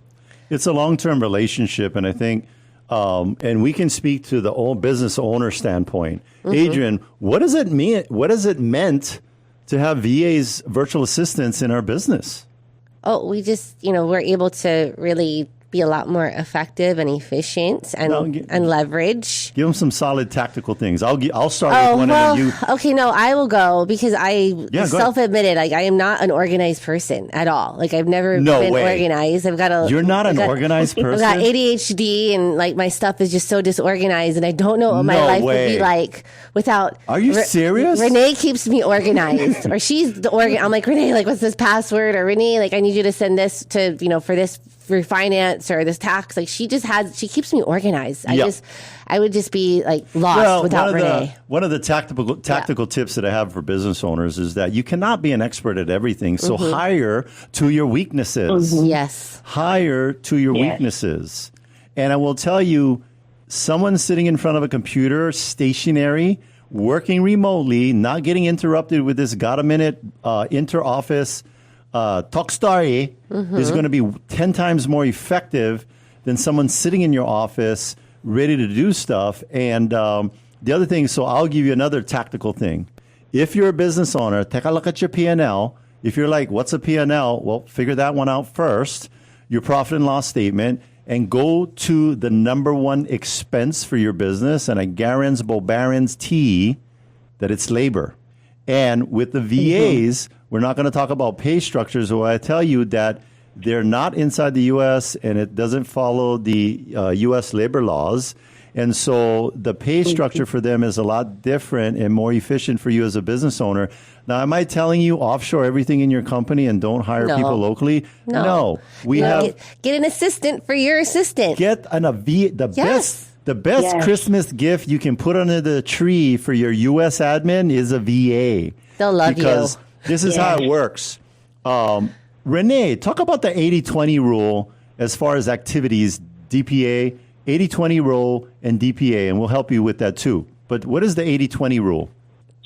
[SPEAKER 4] It's a long-term relationship, and I think, and we can speak to the old business owner standpoint. Adrian, what does it mean? What has it meant to have VAs, virtual assistants, in our business?
[SPEAKER 3] Oh, we just, we're able to really be a lot more effective and efficient and leverage.
[SPEAKER 4] Give them some solid tactical things. I'll start with one and then you.
[SPEAKER 3] Okay, no, I will go because I self-admitted, I am not an organized person at all. I've never been organized.
[SPEAKER 4] You're not an organized person?
[SPEAKER 3] I've got ADHD and my stuff is just so disorganized and I don't know what my life would be like without.
[SPEAKER 4] Are you serious?
[SPEAKER 3] Renee keeps me organized or she's the I'm like, Renee, what's this password? Or Renee, I need you to send this to, for this refinance or this tax. She keeps me organized. I would just be lost without Renee.
[SPEAKER 4] One of the tactical tips that I have for business owners is that you cannot be an expert at everything. So hire to your weaknesses.
[SPEAKER 3] Yes.
[SPEAKER 4] Hire to your weaknesses. And I will tell you, someone sitting in front of a computer, stationary, working remotely, not getting interrupted with this got-a-minute inter-office talk story is going to be 10 times more effective than someone sitting in your office ready to do stuff. And the other thing, so I'll give you another tactical thing. If you're a business owner, take a look at your P&L. If you're like, what's a P&L? Well, figure that one out first, your profit and loss statement, and go to the number one expense for your business. And I guarantee that it's labor. And with the VAs, we're not going to talk about pay structures, or I tell you that they're not inside the U.S. and it doesn't follow the U.S. labor laws. And so the pay structure for them is a lot different and more efficient for you as a business owner. Now, am I telling you offshore everything in your company and don't hire people locally? No.
[SPEAKER 3] Get an assistant for your assistant.
[SPEAKER 4] Get the best Christmas gift you can put under the tree for your U.S. admin is a VA.
[SPEAKER 3] They'll love
[SPEAKER 4] because this is how it works. Renee, talk about the 80-20 rule as far as activities, DPA, 80-20 rule and DPA, and we'll help you with that too. But what is the 80-20 rule?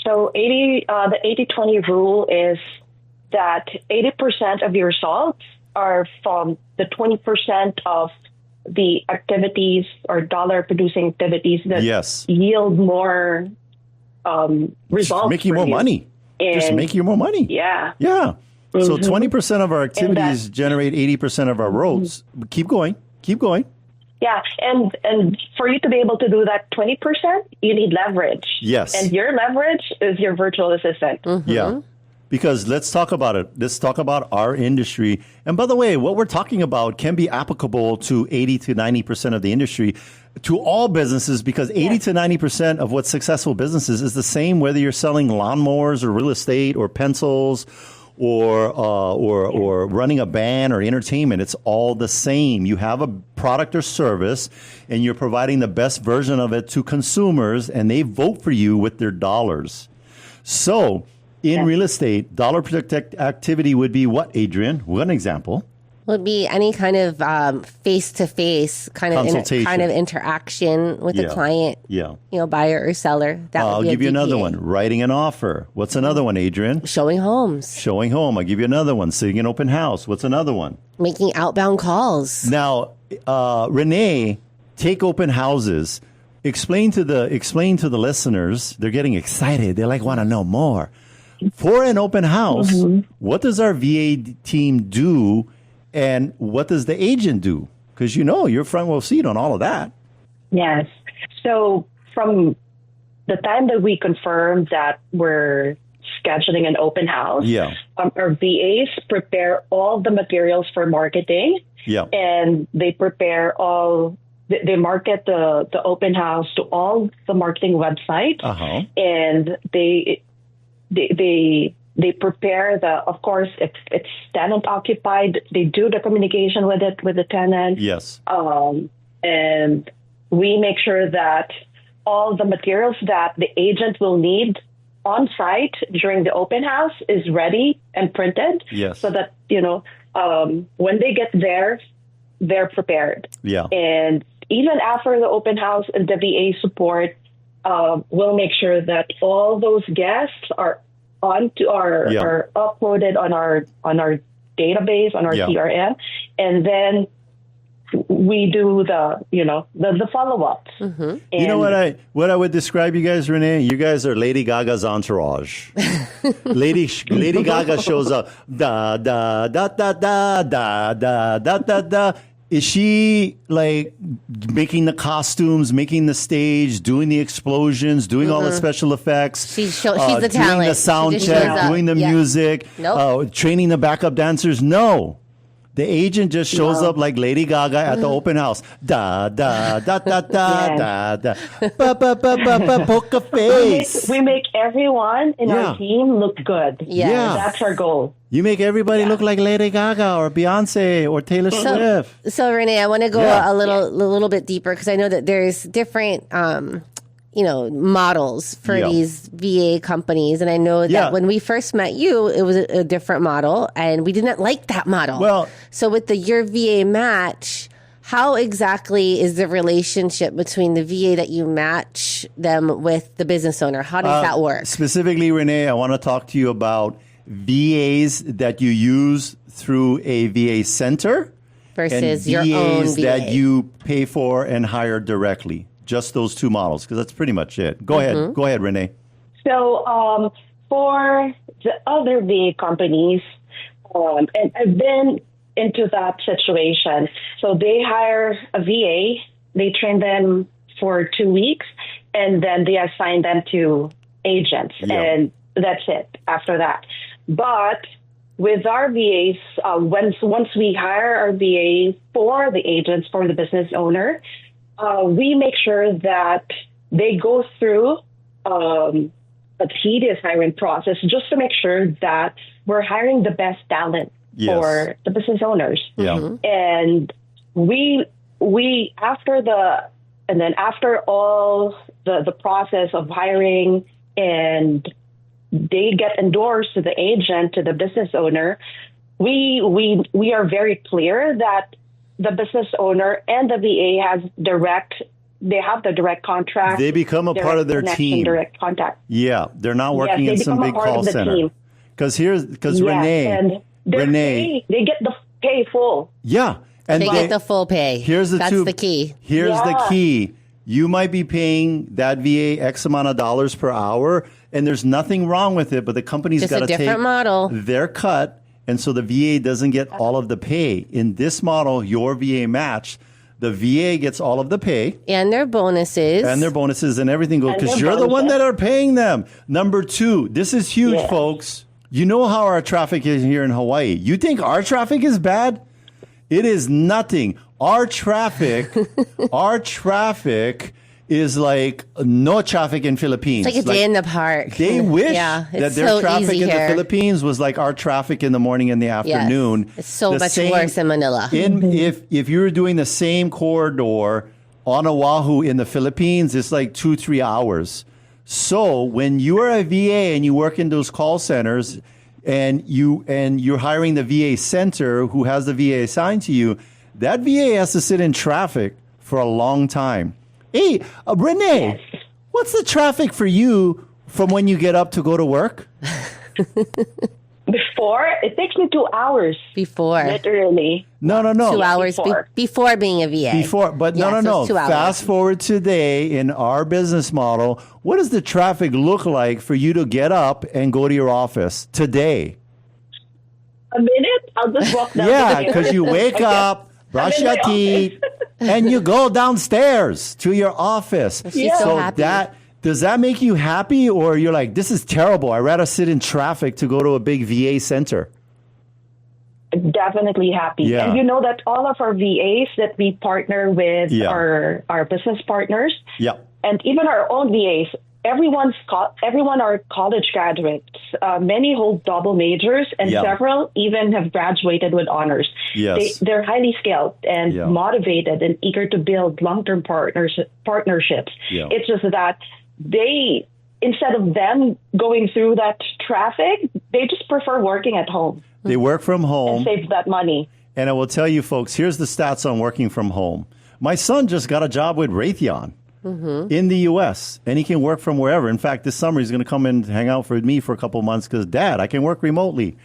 [SPEAKER 11] So the 80-20 rule is that 80% of your results are from the 20% of the activities or dollar-producing activities that yield more results.
[SPEAKER 4] Make you more money. Just make you more money.
[SPEAKER 11] Yeah.
[SPEAKER 4] Yeah. So 20% of our activities generate 80% of our roles. Keep going.
[SPEAKER 11] Yeah. And for you to be able to do that 20%, you need leverage.
[SPEAKER 4] Yes.
[SPEAKER 11] And your leverage is your virtual assistant.
[SPEAKER 4] Yeah. Because let's talk about it. Let's talk about our industry. And by the way, what we're talking about can be applicable to 80 to 90% of the industry, to all businesses, because 80 to 90% of what's successful businesses is the same whether you're selling lawnmowers or real estate or pencils or running a band or entertainment. It's all the same. You have a product or service and you're providing the best version of it to consumers and they vote for you with their dollars. So in real estate, dollar per activity would be what, Adrian? One example.
[SPEAKER 3] Would be any kind of face-to-face kind of interaction with the client, buyer or seller.
[SPEAKER 4] I'll give you another one. Writing an offer. What's another one, Adrian?
[SPEAKER 3] Showing homes.
[SPEAKER 4] I'll give you another one. Sitting an open house. What's another one?
[SPEAKER 3] Making outbound calls.
[SPEAKER 4] Now, Renee, take open houses. Explain to the listeners. They're getting excited. They want to know more. For an open house, what does our VA team do? And what does the agent do? Because you're front row seat on all of that.
[SPEAKER 11] Yes. So from the time that we confirm that we're scheduling an open house, our VAs prepare all the materials for marketing. Yeah. And they prepare they market the open house to all the marketing websites. And they prepare of course, if it's tenant occupied, they do the communication with the tenant.
[SPEAKER 4] Yes.
[SPEAKER 11] And we make sure that all the materials that the agent will need on site during the open house is ready and printed.
[SPEAKER 4] Yes.
[SPEAKER 11] So that, when they get there, they're prepared.
[SPEAKER 4] Yeah.
[SPEAKER 11] And even after the open house and the VA support, we'll make sure that all those guests are are uploaded on our database, on our CRM, and then we do the follow-ups.
[SPEAKER 3] Mm-hmm.
[SPEAKER 4] You know what I would describe you guys, Renee? You guys are Lady Gaga's entourage. Lady Gaga shows up. Da da da da da da da da da da. Is she like making the costumes, making the stage, doing the explosions, doing all the special effects?
[SPEAKER 3] She's the talent.
[SPEAKER 4] Doing the sound check, doing the music, training the backup dancers? No. The agent just shows up like Lady Gaga at the open house. Da, da, da, da, da, da, da. Ba, ba, ba, ba, ba, poker face.
[SPEAKER 11] We make everyone in our team look good.
[SPEAKER 3] Yeah.
[SPEAKER 11] That's our goal.
[SPEAKER 4] You make everybody look like Lady Gaga or Beyonce or Taylor Swift.
[SPEAKER 3] So Renee, I want to go a little bit deeper because I know that there's different models for these VA companies. And I know that when we first met you, it was a different model and we didn't like that model.
[SPEAKER 4] Well,
[SPEAKER 3] so with the YourVAMatch, how exactly is the relationship between the VA that you match them with the business owner? How does that work?
[SPEAKER 4] Specifically, Renee, I want to talk to you about VAs that you use through a VA center
[SPEAKER 3] versus
[SPEAKER 4] and
[SPEAKER 3] your own
[SPEAKER 4] VAs
[SPEAKER 3] VA
[SPEAKER 4] that you pay for and hire directly. Just those two models, because that's pretty much it. Go ahead, Renee.
[SPEAKER 11] So for the other VA companies, and I've been into that situation. So they hire a VA, they train them for 2 weeks, and then they assign them to agents, and that's it after that. But with our VAs, once we hire our VA for the agents, for the business owner, we make sure that they go through a tedious hiring process just to make sure that we're hiring the best talent for the business owners.
[SPEAKER 4] Yeah.
[SPEAKER 11] And we after all the process of hiring and they get endorsed to the agent, to the business owner, we are very clear that the business owner and the VA have the direct contract.
[SPEAKER 4] They become a part of their team.
[SPEAKER 11] Direct contact.
[SPEAKER 4] Yeah, they're not working in some big call center. Because Renee,
[SPEAKER 11] they get the pay full.
[SPEAKER 4] Yeah,
[SPEAKER 3] and they get the full pay. That's the key.
[SPEAKER 4] Here's the key. You might be paying that VA X amount of dollars per hour, and there's nothing wrong with it, but the company's got to take their cut. And so the VA doesn't get all of the pay. In this model, YourVAMatch, the VA gets all of the pay.
[SPEAKER 3] And their bonuses.
[SPEAKER 4] And everything goes, because you're the one that are paying them. Number two, this is huge, folks. You know how our traffic is here in Hawaii. You think our traffic is bad? It is nothing. Our traffic is like no traffic in Philippines.
[SPEAKER 3] It's like a day in the park.
[SPEAKER 4] They wish that their traffic in the Philippines was like our traffic in the morning and the afternoon.
[SPEAKER 3] Yes. It's so much worse in Manila.
[SPEAKER 4] If you were doing the same corridor on Oahu in the Philippines, it's like 2-3 hours. So when you are a VA and you work in those call centers and you're hiring the VA center who has the VA assigned to you, that VA has to sit in traffic for a long time. Hey, Renee, what's the traffic for you from when you get up to go to work?
[SPEAKER 11] Before, it takes me 2 hours.
[SPEAKER 3] Before.
[SPEAKER 11] Literally.
[SPEAKER 3] No. 2 hours before being a VA.
[SPEAKER 4] No. Fast forward today in our business model, what does the traffic look like for you to get up and go to your office today?
[SPEAKER 11] A minute? I'll just walk down.
[SPEAKER 4] Because you wake up, brush your teeth, and you go downstairs to your office.
[SPEAKER 3] She's so happy.
[SPEAKER 4] Does that make you happy, or you're like, this is terrible, I'd rather sit in traffic to go to a big VA center?
[SPEAKER 11] Definitely happy.
[SPEAKER 4] Yeah.
[SPEAKER 11] And you know that all of our VAs that we partner with our business partners, and even our own VAs, everyone are college graduates. Many hold double majors, and several even have graduated with honors.
[SPEAKER 4] Yes.
[SPEAKER 11] They're highly skilled and motivated and eager to build long-term partnerships.
[SPEAKER 4] Yeah.
[SPEAKER 11] It's just that they instead of them going through that traffic, they just prefer working at home.
[SPEAKER 4] They work from home.
[SPEAKER 11] And save that money.
[SPEAKER 4] And I will tell you, folks, here's the stats on working from home. My son just got a job with Raytheon in the U.S., and he can work from wherever. In fact, this summer he's going to come and hang out with me for a couple of months because, Dad, I can work remotely.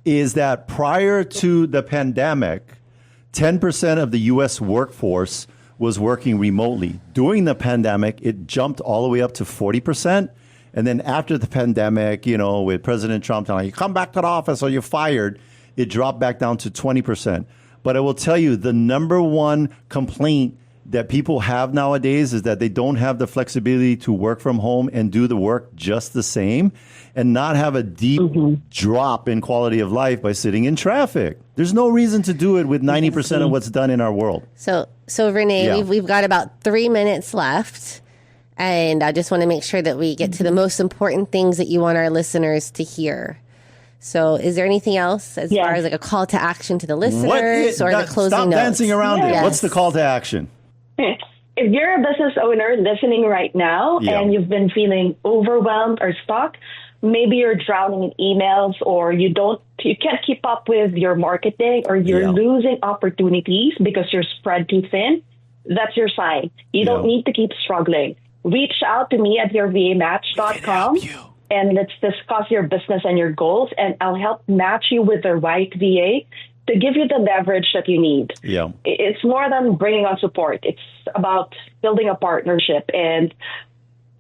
[SPEAKER 4] Is that prior to the pandemic, 10% of the U.S. workforce was working remotely. During the pandemic, it jumped all the way up to 40%. And then after the pandemic, with President Trump telling you, come back to the office or you're fired, it dropped back down to 20%. But I will tell you, the number one complaint that people have nowadays is that they don't have the flexibility to work from home and do the work just the same and not have a deep drop in quality of life by sitting in traffic. There's no reason to do it with 90% of what's done in our world.
[SPEAKER 3] So Renee, we've got about 3 minutes left. And I just want to make sure that we get to the most important things that you want our listeners to hear. So is there anything else as far as like a call to action to the listeners or the closing
[SPEAKER 4] Stop
[SPEAKER 3] notes?
[SPEAKER 4] dancing around it.
[SPEAKER 3] Yes.
[SPEAKER 4] What's the call to action?
[SPEAKER 11] If you're a business owner listening right now and you've been feeling overwhelmed or stuck, maybe you're drowning in emails or you can't keep up with your marketing or you're losing opportunities because you're spread too thin, that's your sign. You don't need to keep struggling. Reach out to me at YourVAMatch.com and let's discuss your business and your goals, and I'll help match you with the right VA to give you the leverage that you need.
[SPEAKER 4] Yeah.
[SPEAKER 11] It's more than bringing on support. It's about building a partnership, and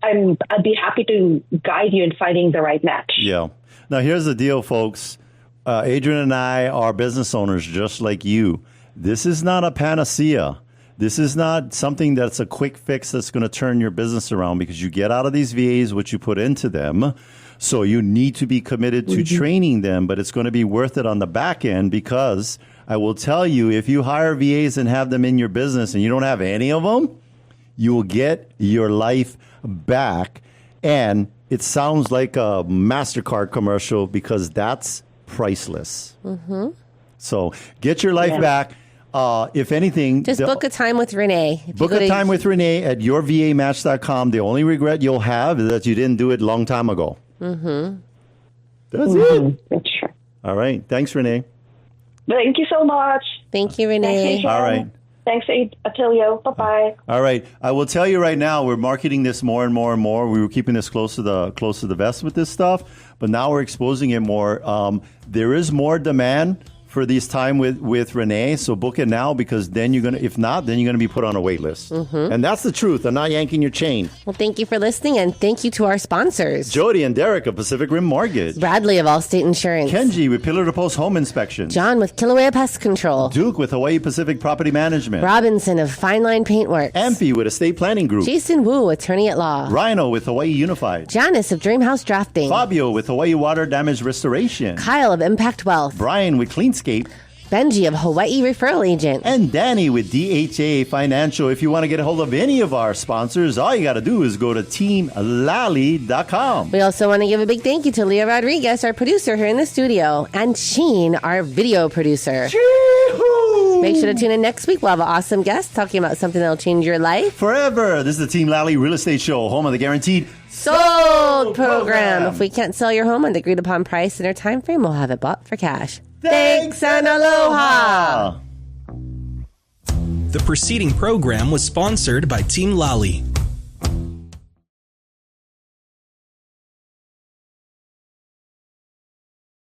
[SPEAKER 11] I'd be happy to guide you in finding the right match.
[SPEAKER 4] Yeah. Now, here's the deal, folks. Adrian and I are business owners just like you. This is not a panacea. This is not something that's a quick fix that's going to turn your business around, because you get out of these VAs what you put into them. So you need to be committed to training them, but it's going to be worth it on the back end, because I will tell you, if you hire VAs and have them in your business and you don't have any of them, you will get your life back. And it sounds like a MasterCard commercial, because that's priceless. So get your life back. If anything,
[SPEAKER 3] just book a time with Renee.
[SPEAKER 4] Book a time with Renee at YourVAMatch.com. The only regret you'll have is that you didn't do it a long time ago. That's it.
[SPEAKER 11] That's true.
[SPEAKER 4] All right. Thanks, Renee.
[SPEAKER 11] Thank you so much.
[SPEAKER 3] Thank you, Renee.
[SPEAKER 4] All right.
[SPEAKER 11] Thanks, Attilio. Bye-bye.
[SPEAKER 4] All right. I will tell you right now, we're marketing this more and more and more. We were keeping this close to the vest with this stuff, but now we're exposing it more. There is more demand for this time with Renee, so book it now, because then if not, then you're gonna be put on a wait list. And that's the truth. I'm not yanking your chain.
[SPEAKER 3] Well, thank you for listening, and thank you to our sponsors:
[SPEAKER 4] Jody and Derek of Pacific Rim Mortgage,
[SPEAKER 3] Bradley of Allstate Insurance,
[SPEAKER 4] Kenji with Pillar to Post Home Inspection,
[SPEAKER 3] John with Kilauea Pest Control,
[SPEAKER 4] Duke with Hawaii Pacific Property Management,
[SPEAKER 3] Robinson of Fine Line Paintworks,
[SPEAKER 4] Amphi with Estate Planning Group,
[SPEAKER 3] Jason Wu, Attorney at Law,
[SPEAKER 4] Rhino with Hawaii Unified,
[SPEAKER 3] Janice of Dreamhouse Drafting,
[SPEAKER 4] Fabio with Hawaii Water Damage Restoration,
[SPEAKER 3] Kyle of Impact Wealth,
[SPEAKER 4] Brian with Cleanscape,
[SPEAKER 3] Benji of Hawaii Referral Agent,
[SPEAKER 4] and Danny with DHA Financial. If you want to get a hold of any of our sponsors, all you got to do is go to teamlally.com.
[SPEAKER 3] We also want to give a big thank you to Leah Rodriguez, our producer here in the studio, and Sheen, our video producer.
[SPEAKER 4] Chee-hoo!
[SPEAKER 3] Make sure to tune in next week. We'll have an awesome guest talking about something that'll change your life
[SPEAKER 4] forever. This is the Team Lally Real Estate Show, home of the guaranteed
[SPEAKER 3] sold program. If we can't sell your home on the agreed upon price in our time frame, we'll have it bought for cash. Thanks and aloha.
[SPEAKER 1] The preceding program was sponsored by Team Lally.